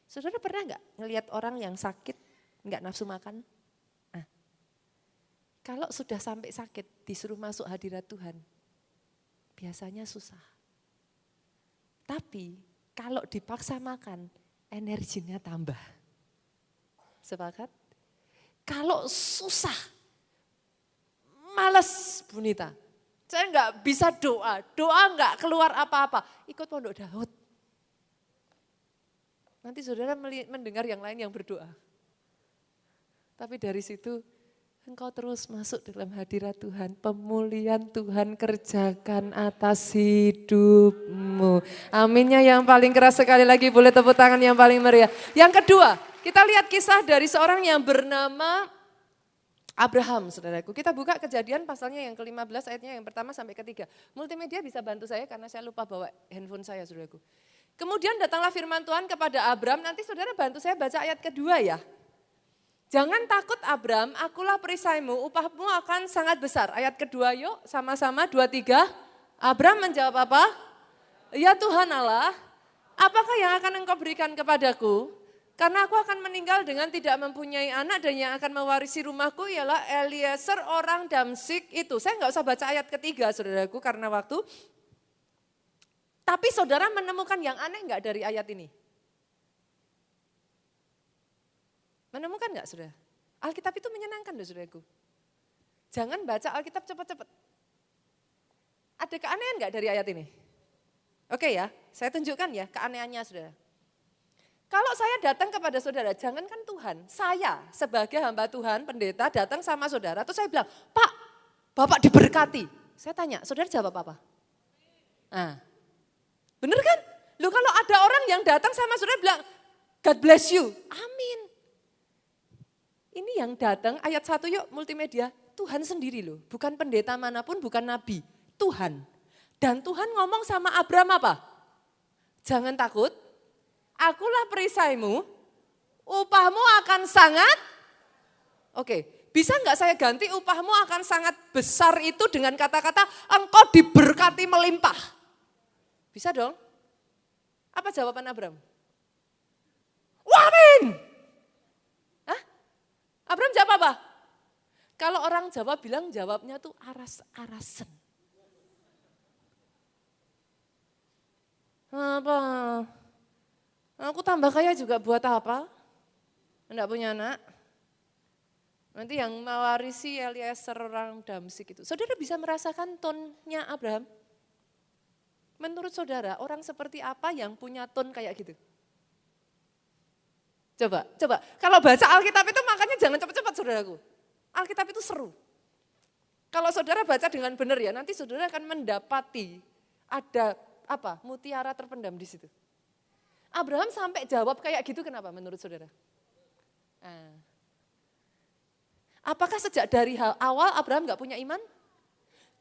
Saudara pernah gak ngelihat orang yang sakit gak nafsu makan? Nah, kalau sudah sampai sakit disuruh masuk hadirat Tuhan, biasanya susah. Tapi kalau dipaksa makan, energinya tambah. Sepakat? Kalau susah, males Bunita. Saya enggak bisa doa enggak keluar apa-apa. Ikut Pondok Daud. Nanti saudara mendengar yang lain yang berdoa. Tapi dari situ engkau terus masuk dalam hadirat Tuhan. Pemulihan Tuhan kerjakan atas hidupmu. Aminnya yang paling keras sekali lagi, boleh tepuk tangan yang paling meriah. Yang kedua, kita lihat kisah dari seorang yang bernama Abraham, saudaraku. Kita buka Kejadian pasalnya yang ke-15 ayatnya yang pertama sampai ketiga. Multimedia bisa bantu saya karena saya lupa bawa handphone saya, saudaraku. Kemudian datanglah firman Tuhan kepada Abraham, nanti saudara bantu saya baca ayat kedua ya. Jangan takut Abram, akulah perisaimu, upahmu akan sangat besar. Ayat kedua yuk, sama-sama 2, 3. Abram menjawab apa? Ya Tuhan Allah, apakah yang akan engkau berikan kepadaku? Karena aku akan meninggal dengan tidak mempunyai anak dan yang akan mewarisi rumahku ialah Eliezer orang Damsik itu. Saya enggak usah baca ayat ketiga saudaraku karena waktu. Tapi saudara menemukan yang aneh enggak dari ayat ini? Menemukan enggak saudara? Alkitab itu menyenangkan loh saudaraku. Jangan baca Alkitab cepat-cepat. Ada keanehan enggak dari ayat ini? Oke ya, saya tunjukkan ya keanehannya saudara. Kalau saya datang kepada saudara, jangankan Tuhan, saya sebagai hamba Tuhan, pendeta datang sama saudara, terus saya bilang, Pak, Bapak diberkati. Saya tanya, saudara jawab apa? Nah, bener kan? Loh kalau ada orang yang datang sama saudara bilang, God bless you, amin. Ini yang datang, ayat 1 yuk multimedia, Tuhan sendiri loh, bukan pendeta manapun, bukan nabi, Tuhan. Dan Tuhan ngomong sama Abram apa? Jangan takut, akulah perisaimu, upahmu akan sangat, oke, bisa enggak saya ganti upahmu akan sangat besar itu dengan kata-kata engkau diberkati melimpah. Bisa dong? Apa jawaban Abram? Amin. Hah? Abram jawab apa? Kalau orang Jawa bilang jawabnya tuh aras-arasen. Apa? Aku tambah kaya juga buat apa? Enggak punya anak. Nanti yang mewarisi Eliezer orang Damsik itu. Saudara bisa merasakan tonnya Abraham? Menurut saudara, orang seperti apa yang punya ton kayak gitu? Coba. Kalau baca Alkitab itu makanya jangan cepat-cepat saudaraku. Alkitab itu seru. Kalau saudara baca dengan benar ya, nanti saudara akan mendapati ada apa? Mutiara terpendam di situ. Abraham sampai jawab kayak gitu kenapa menurut saudara? Nah. Apakah sejak dari awal Abraham gak punya iman?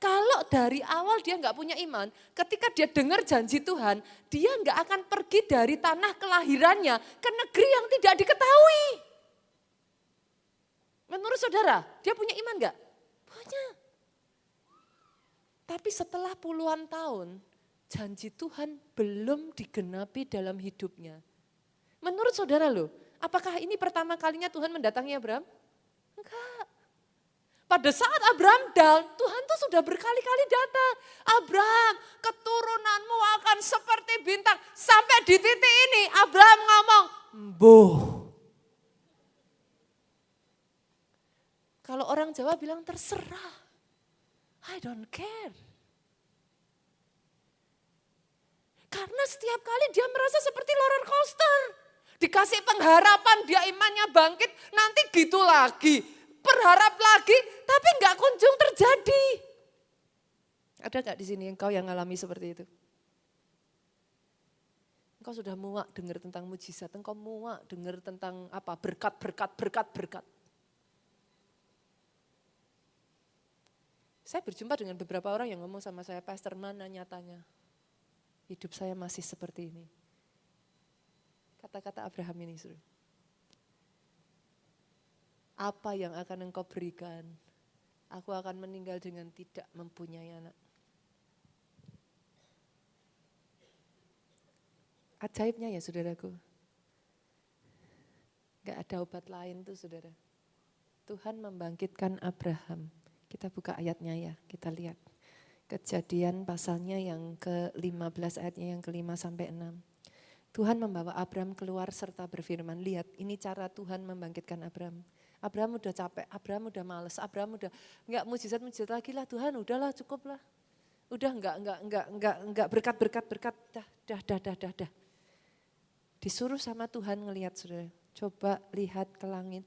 Kalau dari awal dia gak punya iman, ketika dia dengar janji Tuhan, dia gak akan pergi dari tanah kelahirannya ke negeri yang tidak diketahui. Menurut saudara, dia punya iman gak? Punya. Tapi setelah puluhan tahun, janji Tuhan belum digenapi dalam hidupnya. Menurut saudara loh, apakah ini pertama kalinya Tuhan mendatangi Abraham? Enggak. Pada saat Abraham down, Tuhan tuh sudah berkali-kali datang. Abraham, keturunanmu akan seperti bintang. Sampai di titik ini Abraham ngomong, "Mbuh." Kalau orang Jawa bilang terserah. I don't care. Karena setiap kali dia merasa seperti roller coaster. Dikasih pengharapan, dia imannya bangkit, nanti gitu lagi. Berharap lagi, tapi nggak kunjung terjadi. Ada nggak di sini engkau yang ngalami seperti itu? Engkau sudah muak dengar tentang mujizat, engkau muak dengar tentang apa? Berkat. Saya berjumpa dengan beberapa orang yang ngomong sama saya, Pastor, mana nyatanya? Hidup saya masih seperti ini. Kata-kata Abraham ini, suruh. Apa yang akan engkau berikan? Aku akan meninggal dengan tidak mempunyai anak. Ajaibnya ya saudaraku. Gak ada obat lain tuh saudara. Tuhan membangkitkan Abraham. Kita buka ayatnya ya, kita lihat. Kejadian pasalnya yang ke-15 ayatnya yang ke-5 sampai 6. Tuhan membawa Abraham keluar serta berfirman, lihat ini cara Tuhan membangkitkan Abraham. Abraham udah capek, Abraham udah males, Abraham udah enggak mujizat lagi lah Tuhan, udahlah cukup lah. Udah enggak berkat, dah. Disuruh sama Tuhan ngelihat saudara, coba lihat ke langit,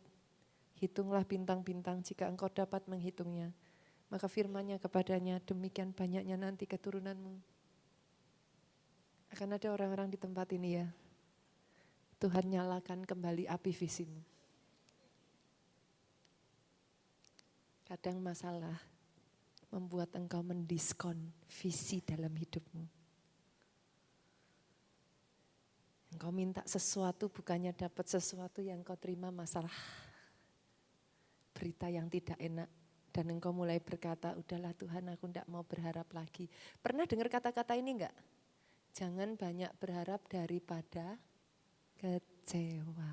hitunglah bintang-bintang jika engkau dapat menghitungnya. Maka firman-Nya kepadanya, demikian banyaknya nanti keturunanmu. Akan ada orang-orang di tempat ini ya, Tuhan nyalakan kembali api visimu. Kadang masalah membuat engkau mendiskon visi dalam hidupmu. Engkau minta sesuatu bukannya dapat sesuatu yang kau terima masalah. Berita yang tidak enak. Dan engkau mulai berkata, udahlah Tuhan aku tidak mau berharap lagi. Pernah dengar kata-kata ini enggak? Jangan banyak berharap daripada kecewa.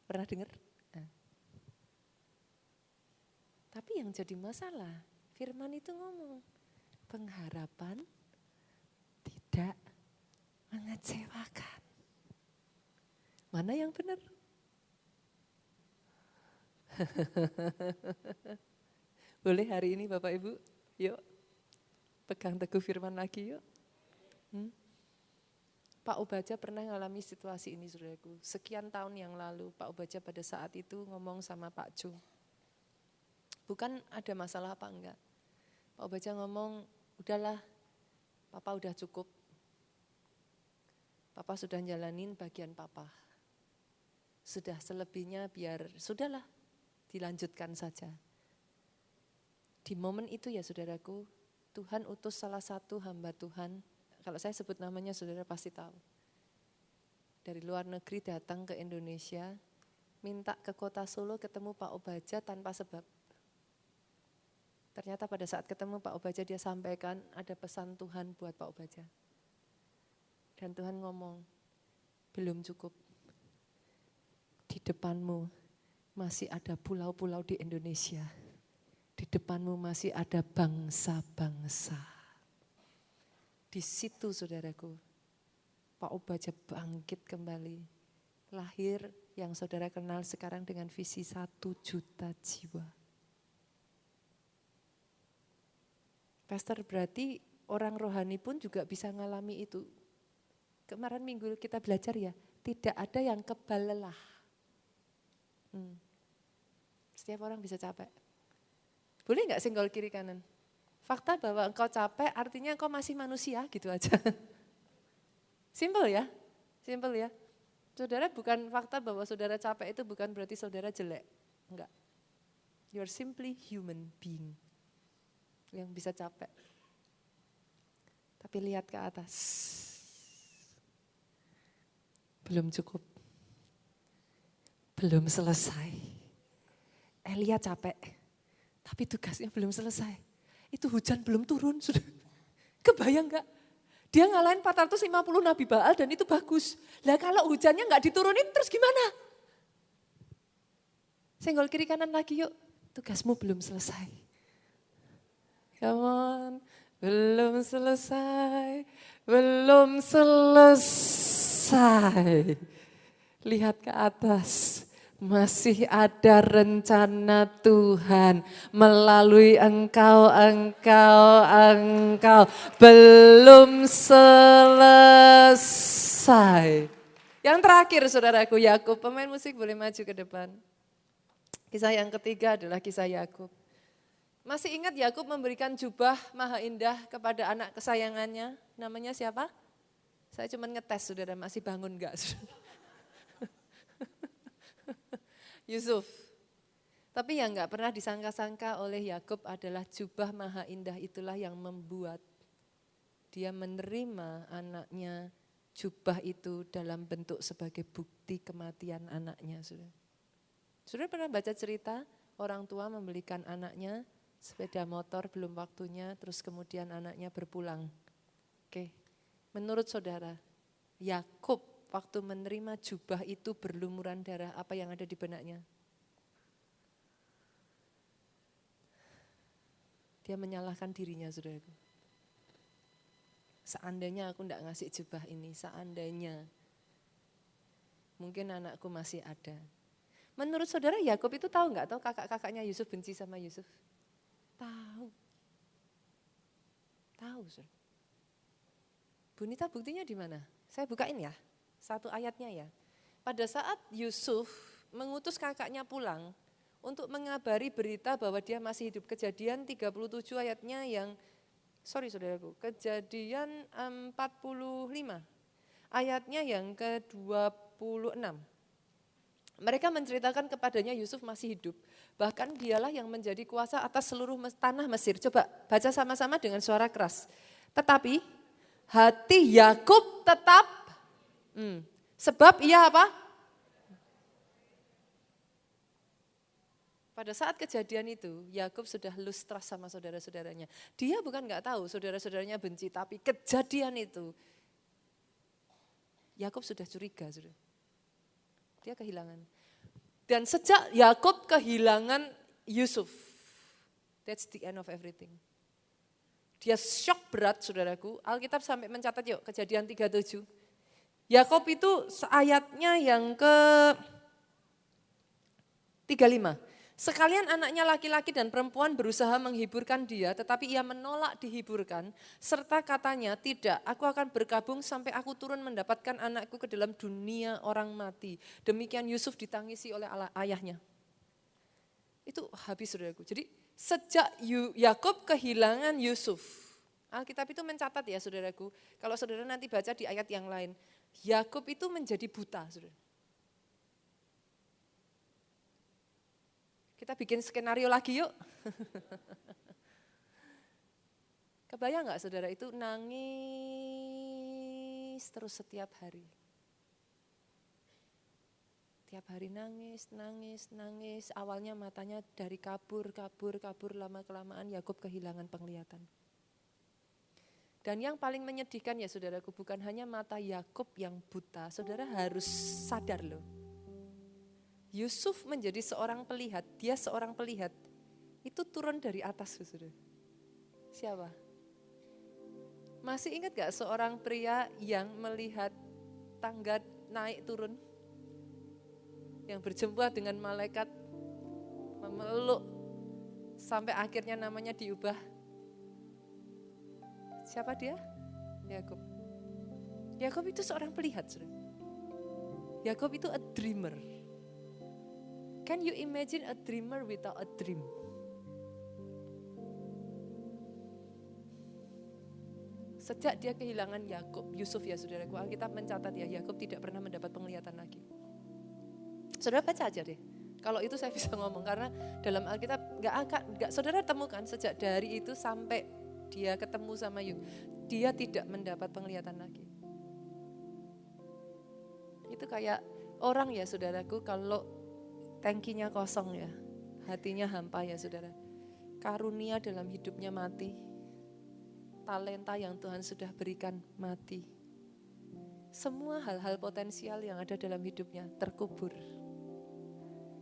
Pernah dengar? Nah. Tapi yang jadi masalah, firman itu ngomong, pengharapan tidak mengecewakan. Mana yang benar? Boleh hari ini Bapak Ibu, yuk pegang teguh firman lagi yuk. Pak Obaja pernah ngalami situasi ini saudaraku. Sekian tahun yang lalu Pak Obaja pada saat itu ngomong sama Pak Jo. Bukan ada masalah apa enggak. Pak Obaja ngomong, udahlah Papa udah cukup. Papa sudah jalanin bagian Papa. Sudah selebihnya biar, sudahlah dilanjutkan saja. Di momen itu ya saudaraku, Tuhan utus salah satu hamba Tuhan, kalau saya sebut namanya saudara pasti tahu. Dari luar negeri datang ke Indonesia, minta ke kota Solo ketemu Pak Obaja tanpa sebab. Ternyata pada saat ketemu Pak Obaja dia sampaikan ada pesan Tuhan buat Pak Obaja. Dan Tuhan ngomong, belum cukup. Di depanmu masih ada pulau-pulau di Indonesia. Di depanmu masih ada bangsa-bangsa. Di situ saudaraku, Pak Obaja bangkit kembali. Lahir yang saudara kenal sekarang dengan visi 1 juta jiwa. Pastor, berarti orang rohani pun juga bisa ngalami itu. Kemarin minggu kita belajar ya, tidak ada yang kebal lelah. Setiap orang bisa capek. Boleh nggak senggol kiri kanan? Fakta bahwa engkau capek artinya engkau masih manusia gitu aja. Simple ya, simple ya. Saudara bukan fakta bahwa saudara capek itu bukan berarti saudara jelek. Enggak. You're simply human being yang bisa capek. Tapi lihat ke atas. Belum cukup. Belum selesai. Elia capek, tapi tugasnya belum selesai. Itu hujan belum turun, sudah. Kebayang gak? Dia ngalahin 450 Nabi Baal dan itu bagus. Lah kalau hujannya gak diturunin terus gimana? Senggol kiri kanan lagi yuk, tugasmu belum selesai. Come on, belum selesai, belum selesai. Lihat ke atas. Masih ada rencana Tuhan melalui engkau belum selesai. Yang terakhir saudaraku, Yakub, pemain musik boleh maju ke depan. Kisah yang ketiga adalah kisah Yakub. Masih ingat Yakub memberikan jubah maha indah kepada anak kesayangannya, namanya siapa? Saya cuma ngetes saudara, masih bangun enggak? Yusuf. Tapi yang enggak pernah disangka-sangka oleh Yakub adalah jubah maha indah itulah yang membuat dia menerima anaknya jubah itu dalam bentuk sebagai bukti kematian anaknya. Saudara pernah baca cerita orang tua membelikan anaknya sepeda motor belum waktunya, terus kemudian anaknya berpulang. Oke, menurut saudara, Yakub waktu menerima jubah itu berlumuran darah, apa yang ada di benaknya? Dia menyalahkan dirinya, saudaraku. Seandainya aku enggak ngasih jubah ini, seandainya mungkin anakku masih ada. Menurut saudara Yakub itu tahu enggak tahu kakak-kakaknya Yusuf benci sama Yusuf? Tahu. Tahu, saudara. Bunita buktinya di mana? Saya bukain ya, satu ayatnya ya. Pada saat Yusuf mengutus kakaknya pulang untuk mengabari berita bahwa dia masih hidup, Kejadian 37 ayatnya yang, saudaraku, Kejadian 45 ayatnya yang ke-26. Mereka menceritakan kepadanya Yusuf masih hidup, bahkan dialah yang menjadi kuasa atas seluruh tanah Mesir. Coba baca sama-sama dengan suara keras. Tetapi hati Yakub tetap, sebab ia apa? Pada saat kejadian itu, Yakub sudah lose trust sama saudara-saudaranya. Dia bukan enggak tahu saudara-saudaranya benci, tapi kejadian itu, Yakub sudah curiga, saudara. Dia kehilangan. Dan sejak Yakub kehilangan Yusuf, that's the end of everything. Dia shock berat, saudaraku. Alkitab sampai mencatat yuk, Kejadian 37. Yakub itu ayatnya yang ke-35. Sekalian anaknya laki-laki dan perempuan berusaha menghiburkan dia, tetapi ia menolak dihiburkan, serta katanya, tidak, aku akan berkabung sampai aku turun mendapatkan anakku ke dalam dunia orang mati. Demikian Yusuf ditangisi oleh ayahnya. Itu habis, saudaraku. Jadi sejak Yakub kehilangan Yusuf, Alkitab itu mencatat ya, saudaraku, kalau saudara nanti baca di ayat yang lain, Yakub itu menjadi buta, saudara. Kita bikin skenario lagi yuk. Kebayang gak saudara itu nangis terus setiap hari. Tiap hari nangis. Awalnya matanya dari kabur, lama-kelamaan Yakub kehilangan penglihatan. Dan yang paling menyedihkan ya saudaraku, bukan hanya mata Yakub yang buta, saudara harus sadar loh. Yusuf menjadi seorang pelihat, dia seorang pelihat, itu turun dari atas, saudara. Siapa? Masih ingat gak seorang pria yang melihat tangga naik turun? Yang berjumpa dengan malaikat, memeluk, sampai akhirnya namanya diubah. Siapa dia? Yakub. Yakub itu seorang pelihat, saudara. Yakub itu a dreamer. Can you imagine a dreamer without a dream? Sejak dia kehilangan Yusuf ya saudaraku, Alkitab mencatat ya, Yakub tidak pernah mendapat penglihatan lagi. Saudara baca aja deh. Kalau itu saya bisa ngomong karena dalam Alkitab enggak saudara temukan sejak dari itu sampai dia ketemu sama dia tidak mendapat penglihatan lagi. Itu kayak orang ya saudaraku, kalau tangkinya kosong ya, hatinya hampa ya saudara. Karunia dalam hidupnya mati. Talenta yang Tuhan sudah berikan mati. Semua hal-hal potensial yang ada dalam hidupnya terkubur.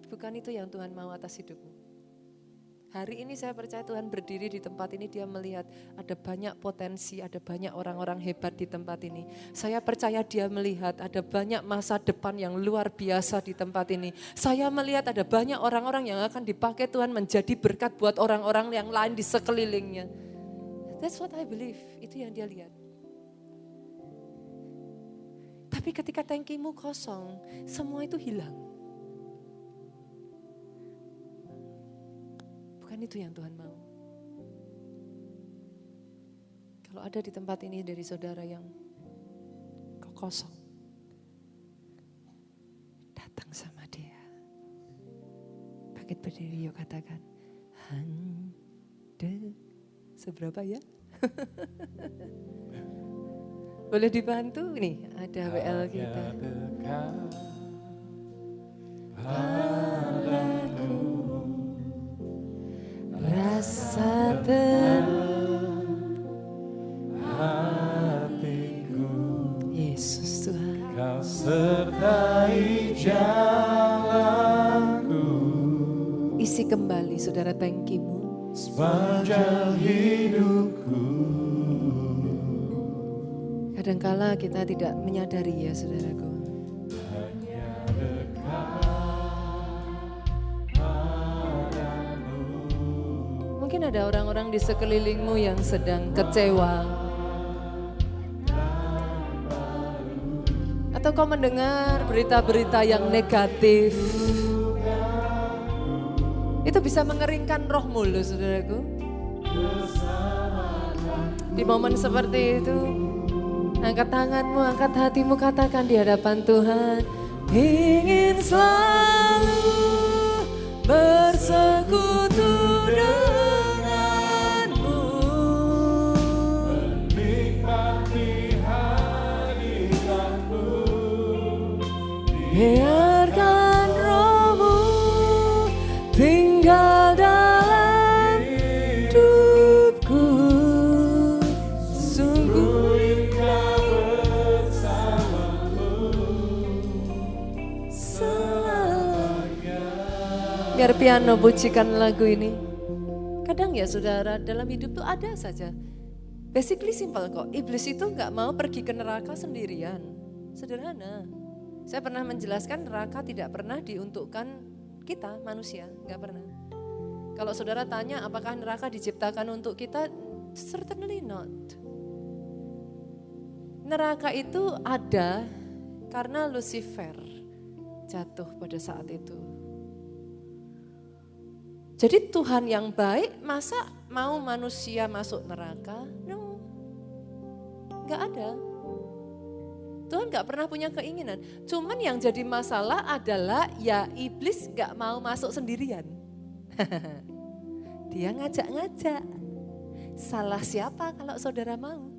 Bukan itu yang Tuhan mau atas hidupmu. Hari ini saya percaya Tuhan berdiri di tempat ini, dia melihat ada banyak potensi, ada banyak orang-orang hebat di tempat ini. Saya percaya dia melihat ada banyak masa depan yang luar biasa di tempat ini. Saya melihat ada banyak orang-orang yang akan dipakai Tuhan menjadi berkat buat orang-orang yang lain di sekelilingnya. That's what I believe, itu yang dia lihat. Tapi ketika tangkimu kosong, semua itu hilang. Bukan itu yang Tuhan mau. Kalau ada di tempat ini dari saudara yang kosong, datang sama dia. Bangkit berdiri, yuk katakan. Seberapa ya? Boleh dibantu nih, ada WL kita. Rasa hatiku, Yesus Tuhan, Kau sertai jalanku. Isi kembali saudara tangkimu sepanjang hidupku. Kadangkala kita tidak menyadari ya saudaraku. Mungkin ada orang-orang di sekelilingmu yang sedang kecewa. Atau kau mendengar berita-berita yang negatif. Itu bisa mengeringkan rohmu loh saudaraku. Di momen seperti itu, angkat tanganmu, angkat hatimu, katakan di hadapan Tuhan. Ingin selalu bersekutu denganmu, menikmati hadiratmu, biarkan rohmu tinggal dalam hidupku. Sungguh indah bersamamu selamanya. Biar piano pujikan lagu ini. Kadang ya saudara, dalam hidup tuh ada saja. Basically simple kok. Iblis itu gak mau pergi ke neraka sendirian. Sederhana. Saya pernah menjelaskan neraka tidak pernah diuntukkan kita manusia, gak pernah. Kalau saudara tanya apakah neraka diciptakan untuk kita, certainly not. Neraka itu ada karena Lucifer jatuh pada saat itu. Jadi Tuhan yang baik masa mau manusia masuk neraka? No, gak ada. Tuhan gak pernah punya keinginan. Cuman yang jadi masalah adalah ya iblis gak mau masuk sendirian. Dia ngajak-ngajak. Salah siapa kalau saudara mau?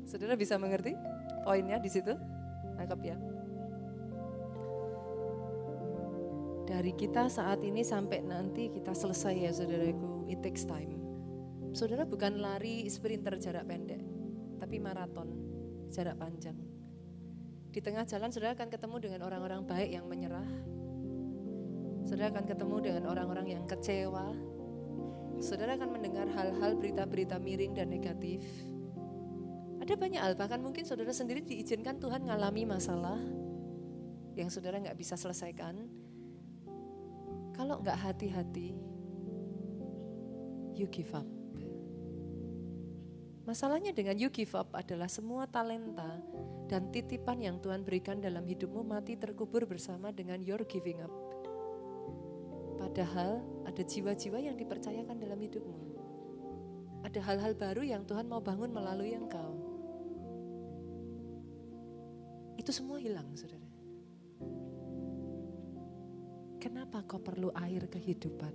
Saudara bisa mengerti poinnya di situ? Tangkap ya. Dari kita saat ini sampai nanti kita selesai ya saudaraku, it takes time. Saudara bukan lari sprinter jarak pendek, tapi maraton jarak panjang. Di tengah jalan saudara akan ketemu dengan orang-orang baik yang menyerah. Saudara akan ketemu dengan orang-orang yang kecewa. Saudara akan mendengar hal-hal berita-berita miring dan negatif. Ada banyak hal, bahkan mungkin saudara sendiri diizinkan Tuhan ngalami masalah yang saudara gak bisa selesaikan. Kalau nggak hati-hati, you give up. Masalahnya dengan you give up adalah semua talenta dan titipan yang Tuhan berikan dalam hidupmu mati terkubur bersama dengan your giving up. Padahal ada jiwa-jiwa yang dipercayakan dalam hidupmu. Ada hal-hal baru yang Tuhan mau bangun melalui engkau. Itu semua hilang, saudara. Kenapa kau perlu air kehidupan?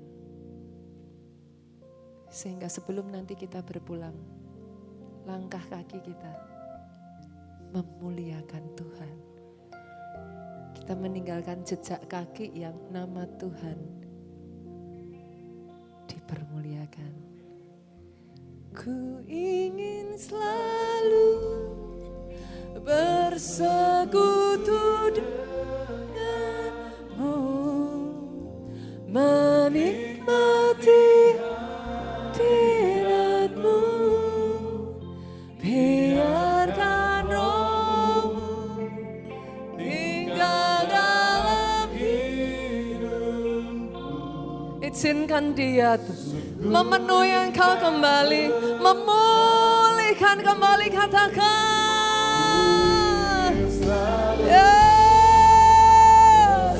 Sehingga sebelum nanti kita berpulang, langkah kaki kita memuliakan Tuhan. Kita meninggalkan jejak kaki yang nama Tuhan dipermuliakan. Ku ingin selalu bersekutu denganmu, menikmati Izinkan dia memenuhi engkau kembali, memulihkan kembali, katakan. Yes.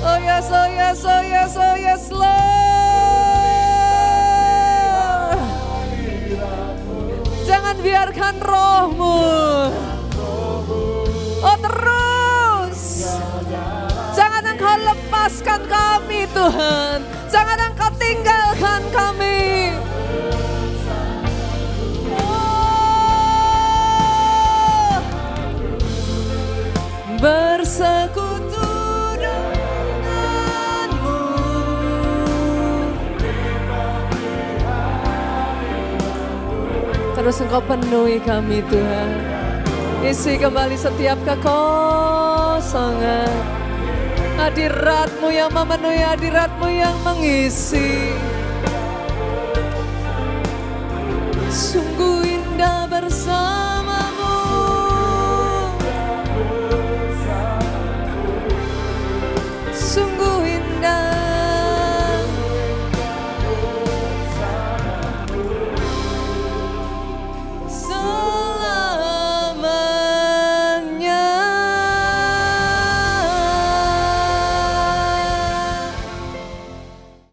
Oh yes, oh yes, oh yes, oh yes, Lord. Jangan biarkan rohmu, oh terus. Jangan engkau lepaskan kami Tuhan. Jangan engkau tinggalkan kami. Oh, bersekutu denganmu. Terus engkau penuhi kami Tuhan. Isi kembali setiap kekosongan. Hadirat-Mu yang memenuhi, hadirat-Mu yang mengisi.